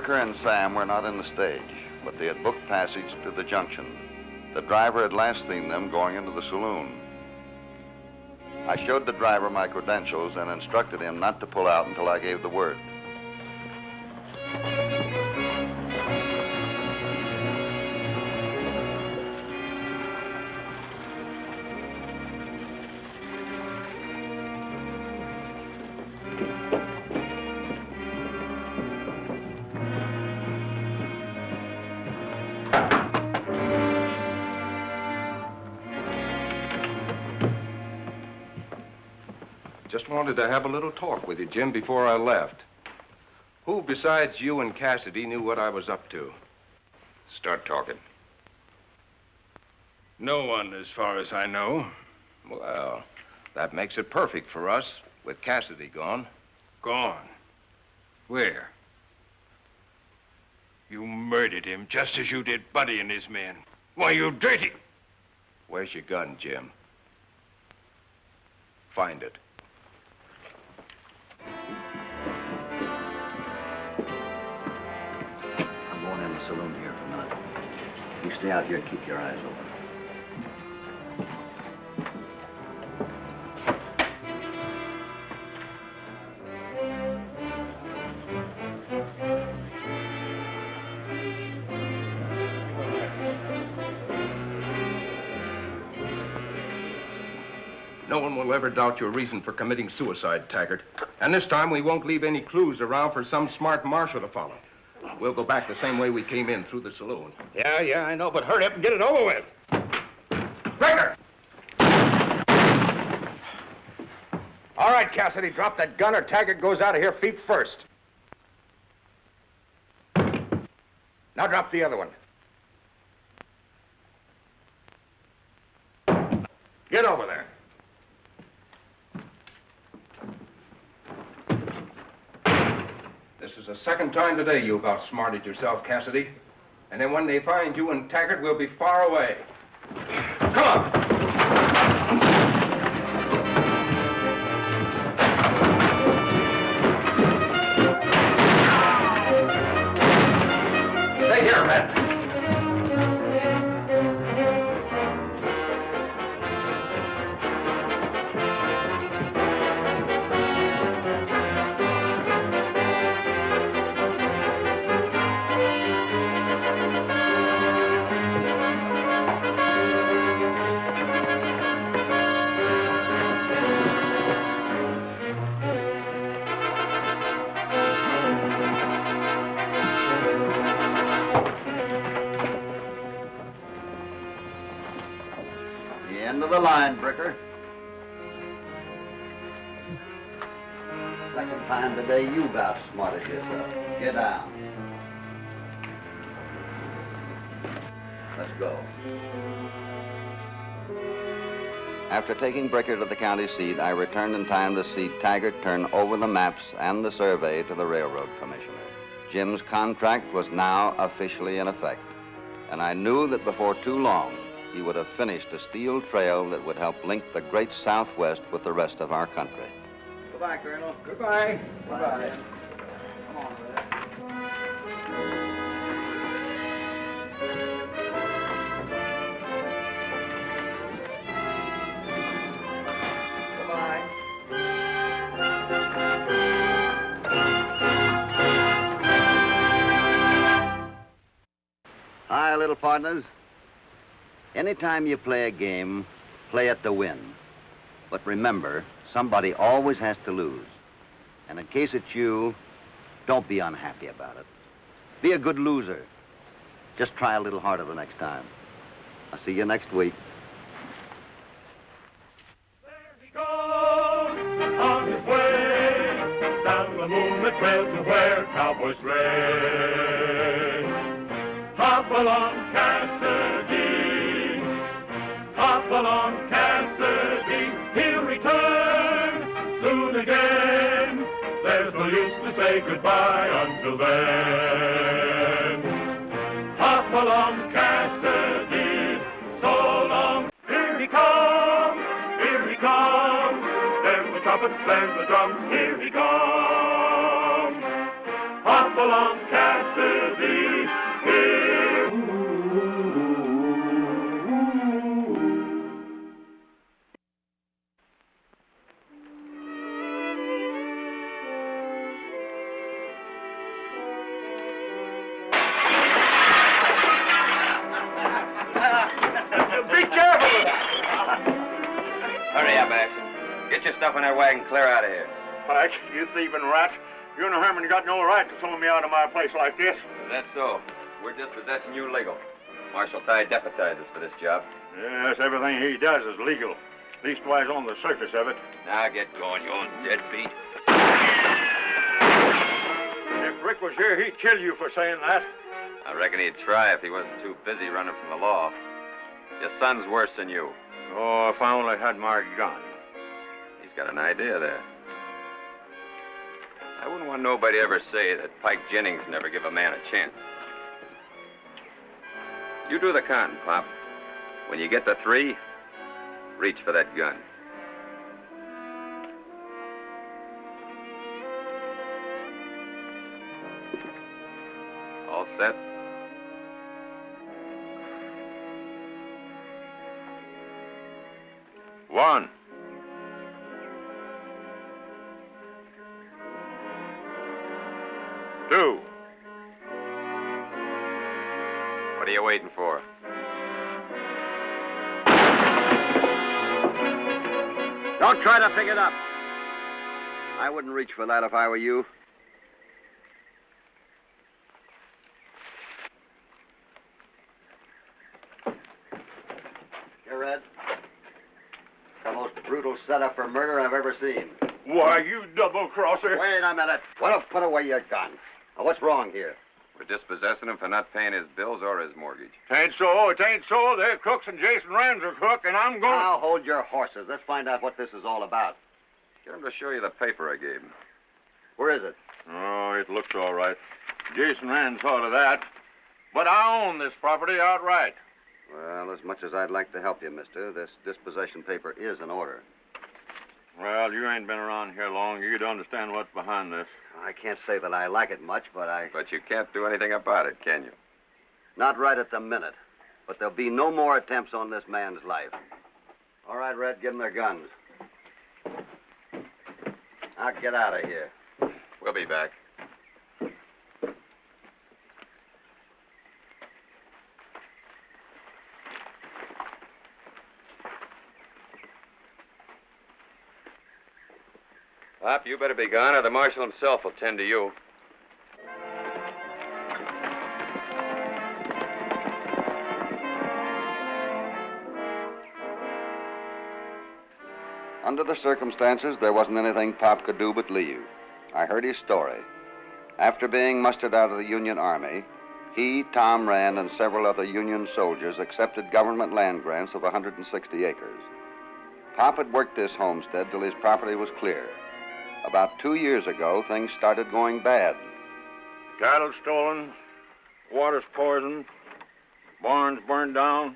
Bricker and Sam were not in the stage, but they had booked passage to the junction. The driver had last seen them going into the saloon. I showed the driver my credentials and instructed him not to pull out until I gave the word. Just wanted to have a little talk with you, Jim, before I left. Who besides you and Cassidy knew what I was up to? Start talking. No one, as far as I know. Well, that makes it perfect for us, with Cassidy gone. Gone? Where? You murdered him just as you did Buddy and his men. Why, you dirty... Where's your gun, Jim? Find it. I'm going in the saloon here for a minute. You stay out here and keep your eyes open. No one will ever doubt your reason for committing suicide, Taggart. And this time we won't leave any clues around for some smart marshal to follow. We'll go back the same way we came in, through the saloon. Yeah, I know, but hurry up and get it over with. Breaker! All right, Cassidy, drop that gun or Taggart goes out of here feet first. Now drop the other one. Get over there. This is the second time today you've outsmarted yourself, Cassidy. And then when they find you and Taggart, we'll be far away. Come on! Stay here, Red. End of the line, Bricker. Second time today you've outsmarted yourself. Get down. Let's go. After taking Bricker to the county seat, I returned in time to see Taggart turn over the maps and the survey to the railroad commissioner. Jim's contract was now officially in effect, and I knew that before too long, he would have finished a steel trail that would help link the great Southwest with the rest of our country. Goodbye, Colonel. Goodbye. Goodbye. Come on, Red. Goodbye. Hi, little partners. Anytime you play a game, play it to win. But remember, somebody always has to lose. And in case it's you, don't be unhappy about it. Be a good loser. Just try a little harder the next time. I'll see you next week. On his way, down the moonlit trail to where cowboys race. Hopalong Cassidy, Hopalong Cassidy, he'll return soon again. There's no use to say goodbye until then. Hopalong Cassidy, so long. Here he comes, here he comes. There's the trumpets, there's the drums, here he comes. Hopalong Cassidy. off in that wagon, clear out of here. Pike, you thieving rat. You and Herman got no right to throw me out of my place like this. That's so. We're dispossessing you legal. Marshal Ty deputized us for this job. Yes, everything he does is legal. Leastwise on the surface of it. Now get going, you old deadbeat. If Rick was here, he'd kill you for saying that. I reckon he'd try if he wasn't too busy running from the law. Your son's worse than you. Oh, if I only had my gun. He's got an idea there. I wouldn't want nobody to ever say that Pike Jennings never give a man a chance. You do the counting, Pop. When you get to 3, reach for that gun. All set? One. 2. What are you waiting for? Don't try to pick it up. I wouldn't reach for that if I were you. Here, Red. It's the most brutal setup for murder I've ever seen. Why, you double-crosser. Wait a minute. Well, put away your gun. Now, what's wrong here? We're dispossessing him for not paying his bills or his mortgage. It ain't so. They're crooks and Jason Rand's a crook, and I'm going... Now, hold your horses. Let's find out what this is all about. Get him to show you the paper I gave him. Where is it? Oh, it looks all right. Jason Rand thought of that. But I own this property outright. Well, as much as I'd like to help you, mister, this dispossession paper is in order. Well, you ain't been around here long. You'd understand what's behind this. I can't say that I like it much, but But you can't do anything about it, can you? Not right at the minute. But there'll be no more attempts on this man's life. All right, Red, give them their guns. Now get out of here. We'll be back. Pop, you better be gone, or the marshal himself will tend to you. Under the circumstances, there wasn't anything Pop could do but leave. I heard his story. After being mustered out of the Union Army, he, Tom Rand, and several other Union soldiers accepted government land grants of 160 acres. Pop had worked this homestead till his property was clear. About 2 years ago, things started going bad. Cattle stolen, water's poisoned, barns burned down.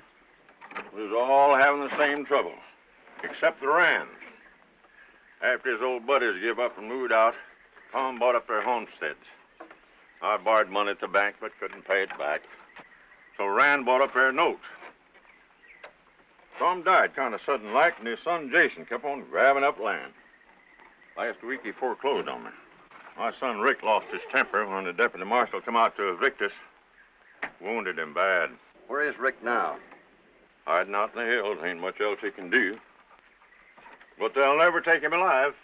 We was all having the same trouble, except the Rands. After his old buddies give up and moved out, Tom bought up their homesteads. I borrowed money at the bank, but couldn't pay it back. So Rand bought up their note. Tom died kind of sudden-like, and his son Jason kept on grabbing up land. Last week, he foreclosed on me. My son Rick lost his temper when the deputy marshal come out to evict us. Wounded him bad. Where is Rick now? Hiding out in the hills. Ain't much else he can do. But they'll never take him alive.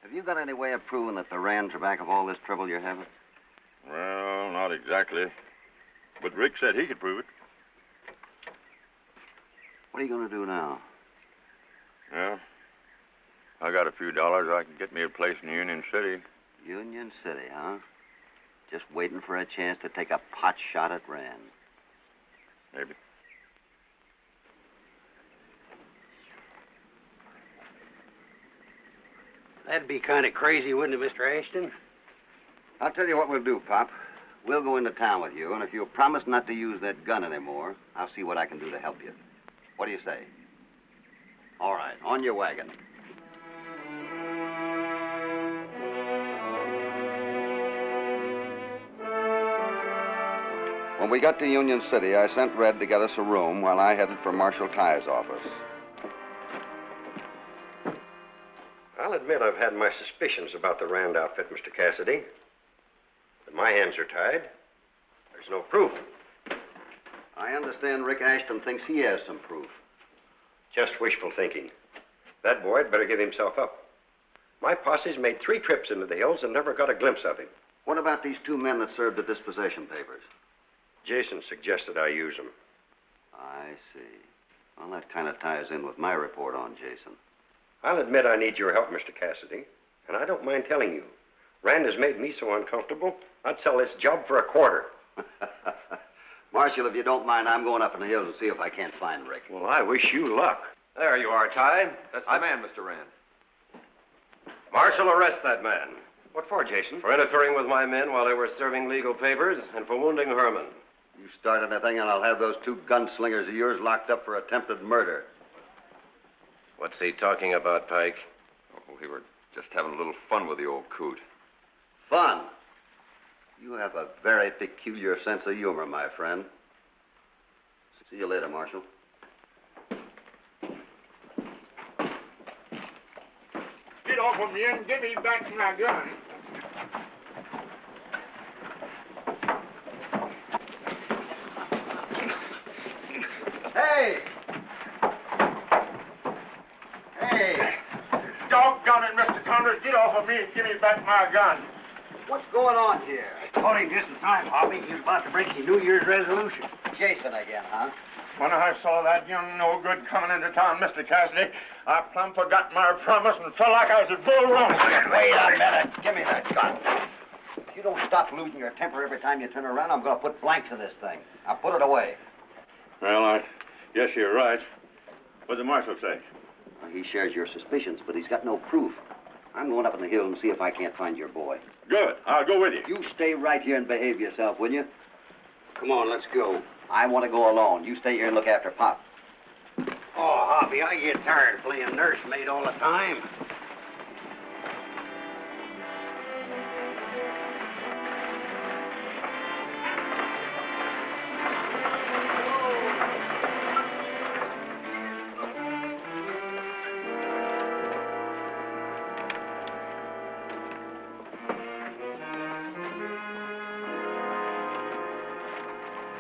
Have you got any way of proving that the Rands are back of all this trouble you're having? Well, not exactly. But Rick said he could prove it. What are you going to do now? Yeah. I got a few dollars. I can get me a place in Union City. Union City, huh? Just waiting for a chance to take a pot shot at Rand. Maybe. That'd be kind of crazy, wouldn't it, Mr. Ashton? I'll tell you what we'll do, Pop. We'll go into town with you, and if you'll promise not to use that gun anymore, I'll see what I can do to help you. What do you say? All right, on your wagon. When we got to Union City, I sent Red to get us a room while I headed for Marshal Ty's office. I'll admit I've had my suspicions about the Rand outfit, Mr. Cassidy. But my hands are tied. There's no proof. I understand Rick Ashton thinks he has some proof. Just wishful thinking. That boy had better give himself up. My posse's made 3 trips into the hills and never got a glimpse of him. What about these 2 men that served the dispossession papers? Jason suggested I use them. I see. Well, that kind of ties in with my report on Jason. I'll admit I need your help, Mr. Cassidy, and I don't mind telling you. Rand has made me so uncomfortable, I'd sell this job for a quarter. Marshal, if you don't mind, I'm going up in the hills to see if I can't find Rick. Well, I wish you luck. There you are, Ty. That's the man, Mr. Rand. Marshal, arrest that man. What for, Jason? For interfering with my men while they were serving legal papers and for wounding Herman. You start anything, and I'll have those 2 gunslingers of yours locked up for attempted murder. What's he talking about, Pike? Oh, we were just having a little fun with the old coot. Fun? You have a very peculiar sense of humor, my friend. See you later, Marshal. Get off of me and give me back my gun. Hey! Hey! Doggone it, Mr. Conrad. Get off of me and give me back my gun. What's going on here? I caught him just in time, Hoppy. He was about to break his New Year's resolution. Jason again, huh? When I saw that young no-good coming into town, Mr. Cassidy, I plumb forgot my promise and felt like I was at Bull Run. Wait a minute. Give me that gun. If you don't stop losing your temper every time you turn around, I'm going to put blanks in this thing. Now put it away. Well, I guess you're right. What'd the marshal say? Well, he shares your suspicions, but he's got no proof. I'm going up in the hill and see if I can't find your boy. Good. I'll go with you. You stay right here and behave yourself, will you? Come on, let's go. I want to go alone. You stay here and look after Pop. Oh, Hoppy, I get tired of playing nursemaid all the time.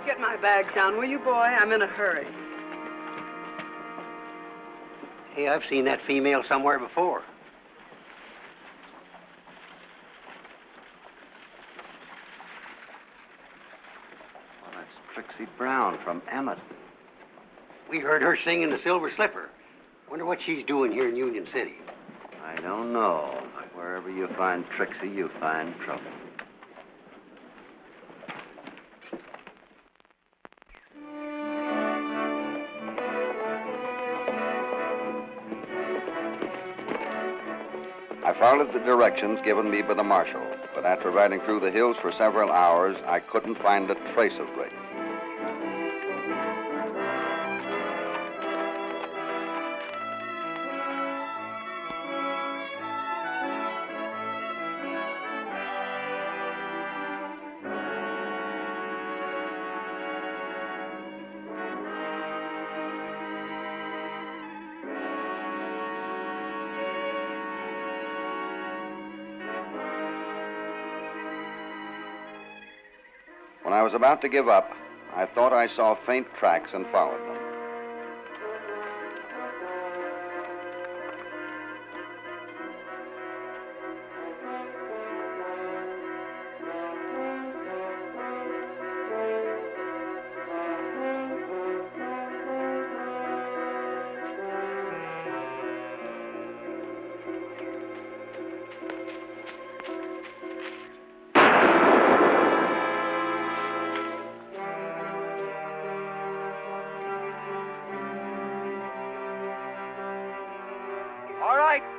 Get my bags down, will you, boy? I'm in a hurry. Hey, I've seen that female somewhere before. Well, that's Trixie Brown from Emmett. We heard her sing in the Silver Slipper. Wonder what she's doing here in Union City. I don't know. Wherever you find Trixie, you find trouble. I followed the directions given me by the marshal, but after riding through the hills for several hours, I couldn't find a trace of Rick. When I was about to give up, I thought I saw faint tracks and followed them.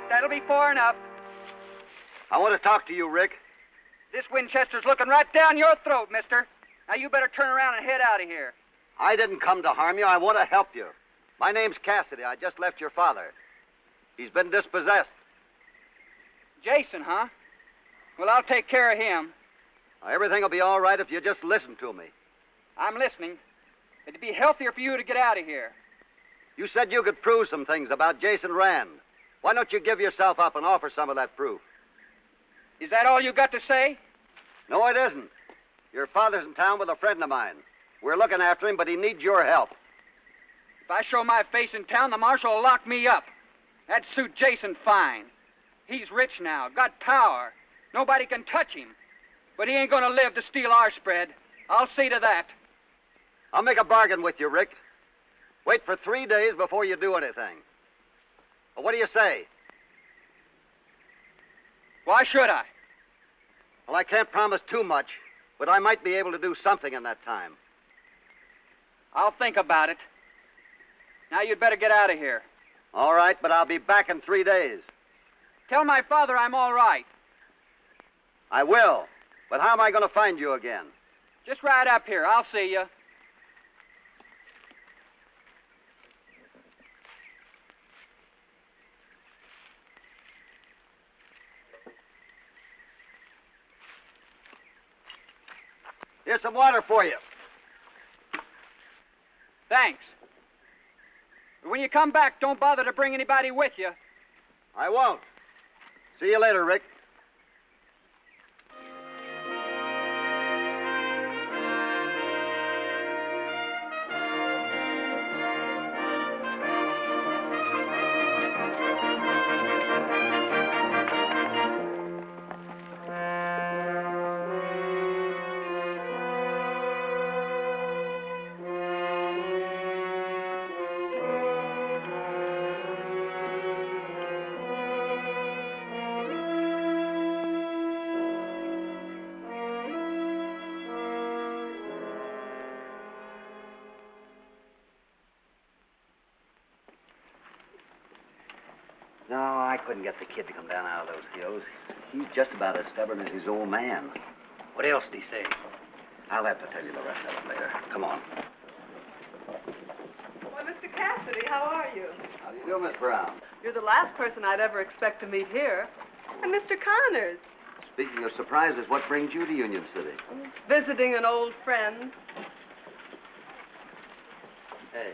That'll be far enough. I want to talk to you, Rick. This Winchester's looking right down your throat, mister. Now you better turn around and head out of here. I didn't come to harm you. I want to help you. My name's Cassidy. I just left your father. He's been dispossessed. Jason, huh? Well, I'll take care of him. Everything will be all right if you just listen to me. I'm listening. It'd be healthier for you to get out of here. You said you could prove some things about Jason Rand. Why don't you give yourself up and offer some of that proof? Is that all you got to say? No, it isn't. Your father's in town with a friend of mine. We're looking after him, but he needs your help. If I show my face in town, the marshal will lock me up. That'd suit Jason fine. He's rich now, got power. Nobody can touch him. But he ain't gonna live to steal our spread. I'll see to that. I'll make a bargain with you, Rick. Wait for 3 days before you do anything. Well, what do you say? Why should I? Well, I can't promise too much, but I might be able to do something in that time. I'll think about it. Now you'd better get out of here. All right, but I'll be back in 3 days. Tell my father I'm all right. I will. But how am I going to find you again? Just ride up here. I'll see you. Here's some water for you. Thanks. But when you come back, don't bother to bring anybody with you. I won't. See you later, Rick. No, I couldn't get the kid to come down out of those hills. He's just about as stubborn as his old man. What else did he say? I'll have to tell you the rest of it later. Come on. Why, Mr. Cassidy, how are you? How do you do, Miss Brown? You're the last person I'd ever expect to meet here. And Mr. Connors, Speaking of surprises, what brings you to Union City? visiting an old friend. Hey.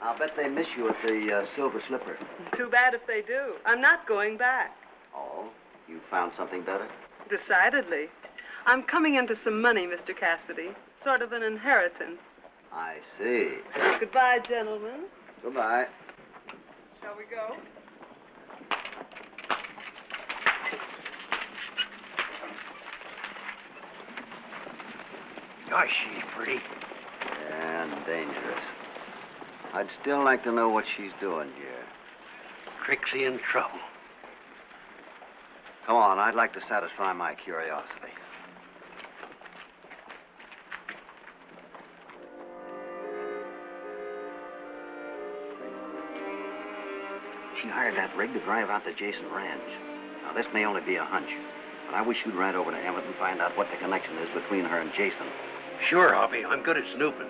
I'll bet they miss you at the Silver Slipper. Too bad if they do. I'm not going back. Oh, you found something better? Decidedly. I'm coming into some money, Mr. Cassidy. Sort of an inheritance. I see. Goodbye, gentlemen. Goodbye. Shall we go? Gosh, she's pretty. And dangerous. I'd still like to know what she's doing here. Trixie in trouble. Come on, I'd like to satisfy my curiosity. She hired that rig to drive out to Jason Ranch. Now, this may only be a hunch, but I wish you'd ride over to Emmett and find out what the connection is between her and Jason. Sure, Hoppy. I'm good at snooping.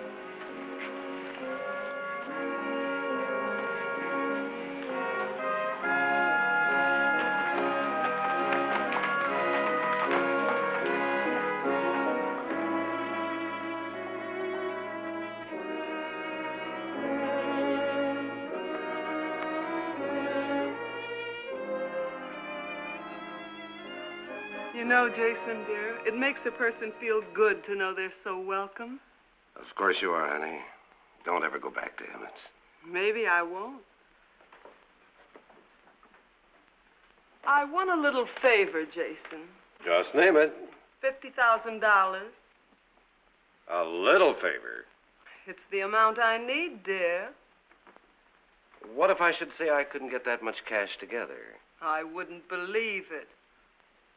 You know, Jason, dear, it makes a person feel good to know they're so welcome. Of course you are, honey. Don't ever go back to Emmett's. Maybe I won't. I want a little favor, Jason. Just name it. $50,000. A little favor. It's the amount I need, dear. What if I should say I couldn't get that much cash together? I wouldn't believe it.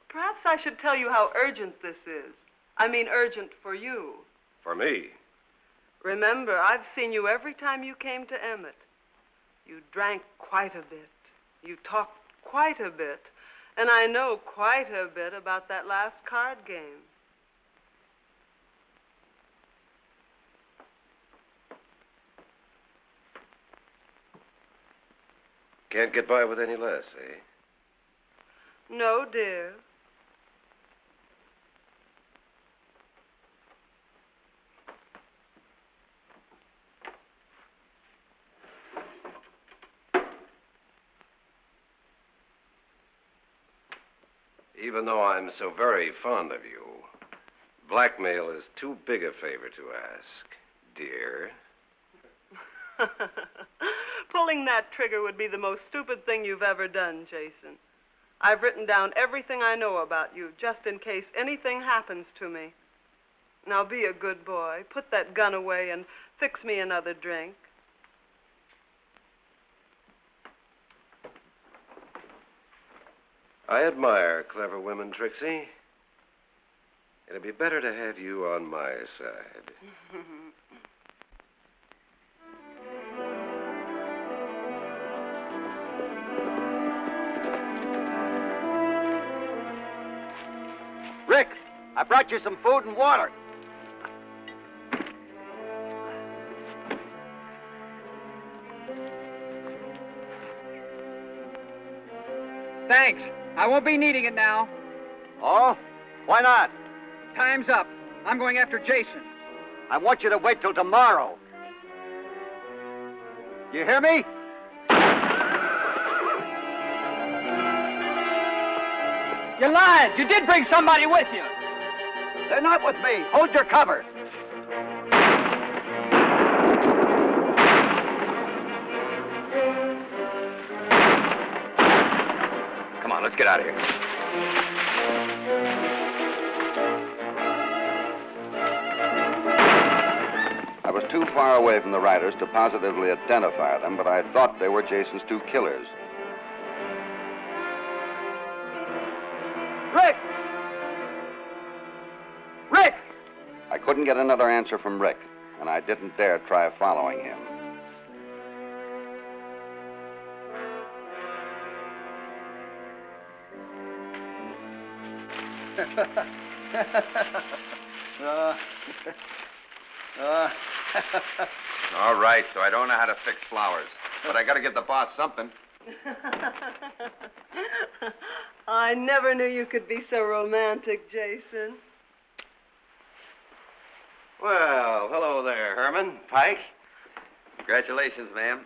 Perhaps I should tell you how urgent this is. I mean, urgent for you. For me? Remember, I've seen you every time you came to Emmett. You drank quite a bit. You talked quite a bit. And I know quite a bit about that last card game. Can't get by with any less, eh? No, dear. Even though I'm so very fond of you, blackmail is too big a favor to ask, dear. Pulling that trigger would be the most stupid thing you've ever done, Jason. I've written down everything I know about you, just in case anything happens to me. Now be a good boy. Put that gun away and fix me another drink. I admire clever women, Trixie. It'd be better to have you on my side. Rick, I brought you some food and water. Thanks. I won't be needing it now. Oh? Why not? Time's up. I'm going after Jason. I want you to wait till tomorrow. You hear me? You lied. You did bring somebody with you. They're not with me. Hold your cover. Come on, let's get out of here. I was too far away from the riders to positively identify them, but I thought they were Jason's two killers. Rick! Rick! I couldn't get another answer from Rick, and I didn't dare try following him. All right, so I don't know how to fix flowers, but I got to give the boss something. I never knew you could be so romantic, Jason. Well, hello there, Herman. Pike. Congratulations, ma'am.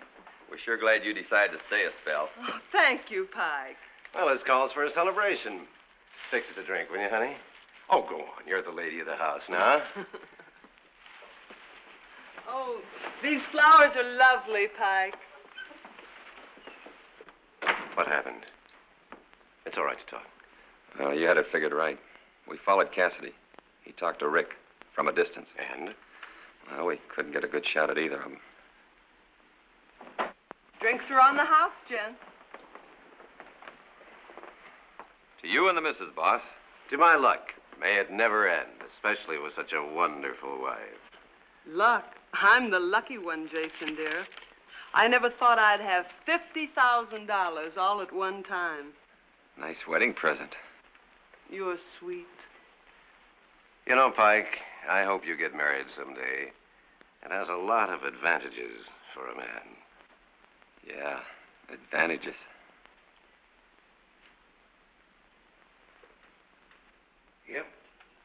We're sure glad you decided to stay a spell. Oh, thank you, Pike. Well, this calls for a celebration. Fix us a drink, will you, honey? Oh, go on. You're the lady of the house now. Oh, these flowers are lovely, Pike. What happened? It's all right to talk. Well, you had it figured right. We followed Cassidy. He talked to Rick from a distance. And? Well, we couldn't get a good shot at either of them. Drinks are on the house, Jen. To you and the missus, boss. To my luck. May it never end, especially with such a wonderful wife. Luck. I'm the lucky one, Jason, dear. I never thought I'd have $50,000 all at one time. Nice wedding present. You're sweet. You know, Pike, I hope you get married someday. It has a lot of advantages for a man. Yeah, advantages. Yep.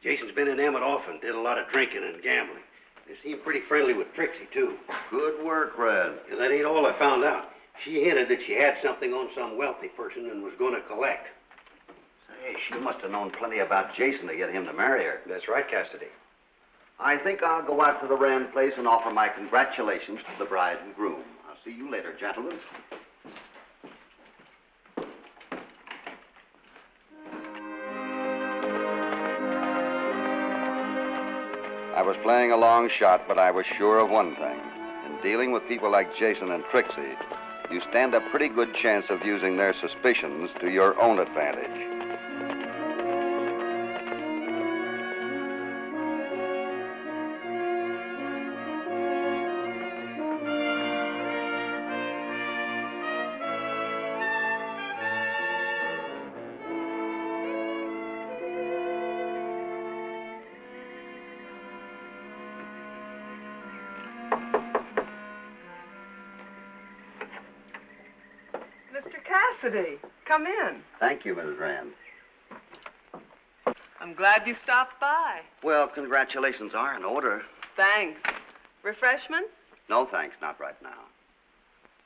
Jason's been in Emmett often, did a lot of drinking and gambling. They seem pretty friendly with Trixie, too. Good work, Red. Yeah, that ain't all I found out. She hinted that she had something on some wealthy person and was going to collect. Say, she must have known plenty about Jason to get him to marry her. That's right, Cassidy. I think I'll go out to the Rand place and offer my congratulations to the bride and groom. I'll see you later, gentlemen. I was playing a long shot, but I was sure of one thing. In dealing with people like Jason and Trixie, you stand a pretty good chance of using their suspicions to your own advantage. Cassidy, come in. Thank you, Mrs. Rand. I'm glad you stopped by. Well, congratulations are in order. Thanks. Refreshments? No, thanks, not right now.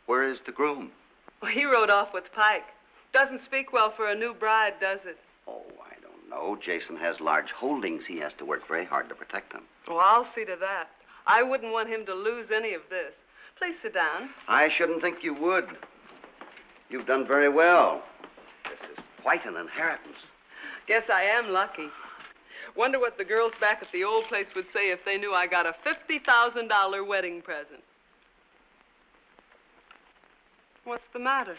Where is the groom? Well, he rode off with Pike. Doesn't speak well for a new bride, does it? Oh, I don't know. Jason has large holdings. He has to work very hard to protect them. Well, I'll see to that. I wouldn't want him to lose any of this. Please sit down. I shouldn't think you would. You've done very well. This is quite an inheritance. Guess I am lucky. Wonder what the girls back at the old place would say if they knew I got a $50,000 wedding present. What's the matter?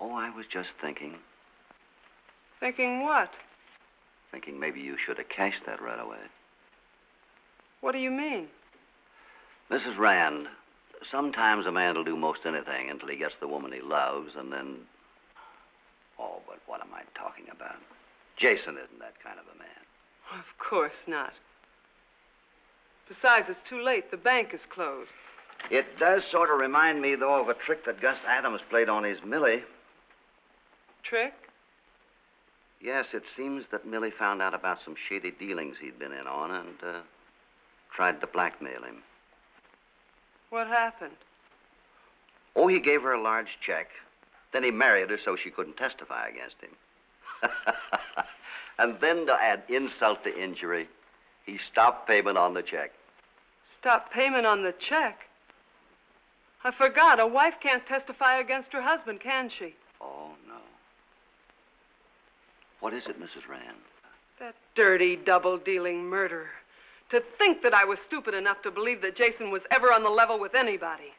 Oh, I was just thinking. Thinking what? Thinking maybe you should have cashed that right away. What do you mean? Mrs. Rand, sometimes a man will do most anything until he gets the woman he loves, and then... Oh, but what am I talking about? Jason isn't that kind of a man. Of course not. Besides, it's too late. The bank is closed. It does sort of remind me, though, of a trick that Gus Adams played on his Millie. Trick? Yes, it seems that Millie found out about some shady dealings he'd been in on and tried to blackmail him. What happened? Oh, he gave her a large check. Then he married her so she couldn't testify against him. And then to add insult to injury, he stopped payment on the check. Stop payment on the check? I forgot. A wife can't testify against her husband, can she? Oh, no. What is it, Mrs. Rand? That dirty, double-dealing murderer. To think that I was stupid enough to believe that Jason was ever on the level with anybody.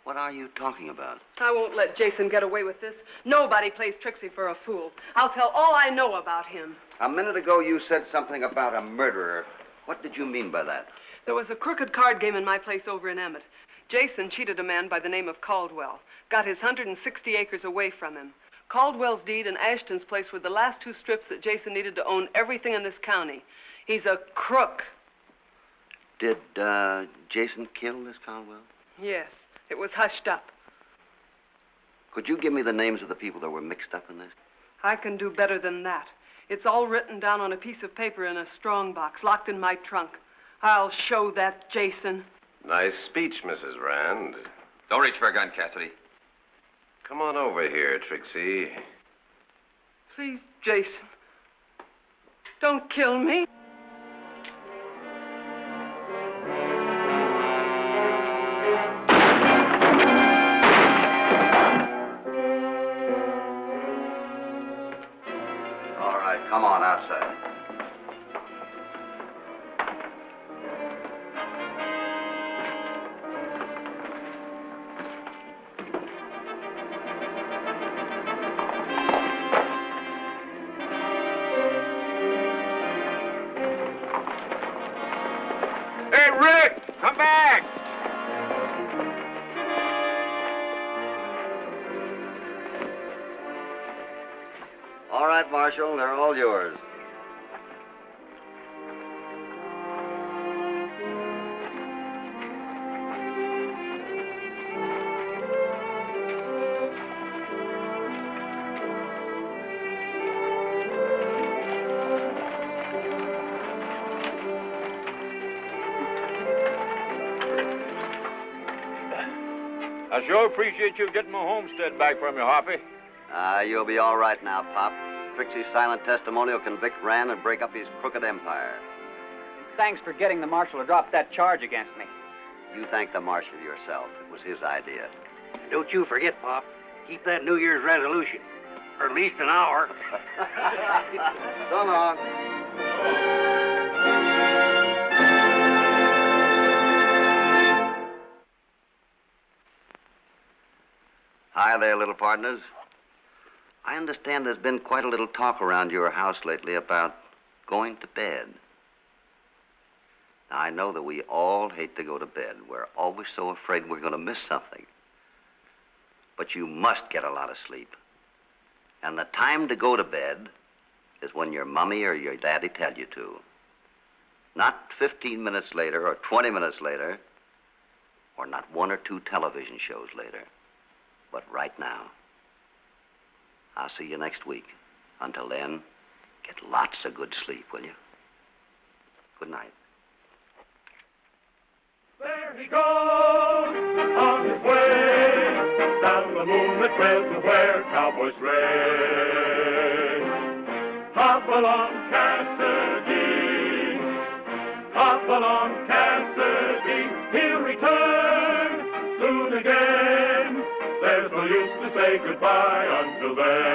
What are you talking about? I won't let Jason get away with this. Nobody plays Trixie for a fool. I'll tell all I know about him. A minute ago, you said something about a murderer. What did you mean by that? There was a crooked card game in my place over in Emmett. Jason cheated a man by the name of Caldwell. Got his 160 acres away from him. Caldwell's deed and Ashton's place were the last two strips that Jason needed to own everything in this county. He's a crook. Did Jason kill this Caldwell? Yes. It was hushed up. Could you give me the names of the people that were mixed up in this? I can do better than that. It's all written down on a piece of paper in a strong box, locked in my trunk. I'll show that Jason. Nice speech, Mrs. Rand. Don't reach for a gun, Cassidy. Come on over here, Trixie. Please, Jason. Don't kill me. Come on outside. Hey, Rick, come back! All right, Marshal, they're all yours. I sure appreciate you getting my homestead back from you, Hoppy. You'll be all right now, Pop. Trixie's silent testimony will convict Rand and break up his crooked empire. Thanks for getting the marshal to drop that charge against me. You thank the marshal yourself. It was his idea. Don't you forget, Pop. Keep that New Year's resolution. For at least an hour. So long. Hi there, little partners. I understand there's been quite a little talk around your house lately about going to bed. Now, I know that we all hate to go to bed. We're always so afraid we're going to miss something. But you must get a lot of sleep. And the time to go to bed is when your mommy or your daddy tell you to. Not 15 minutes later or 20 minutes later, or not one or two television shows later, but right now. I'll see you next week. Until then, get lots of good sleep, will you? Good night. There he goes on his way down the moonlit trail to where cowboys race. Hopalong Cassidy, Hopalong Cassidy, he'll return say goodbye until then.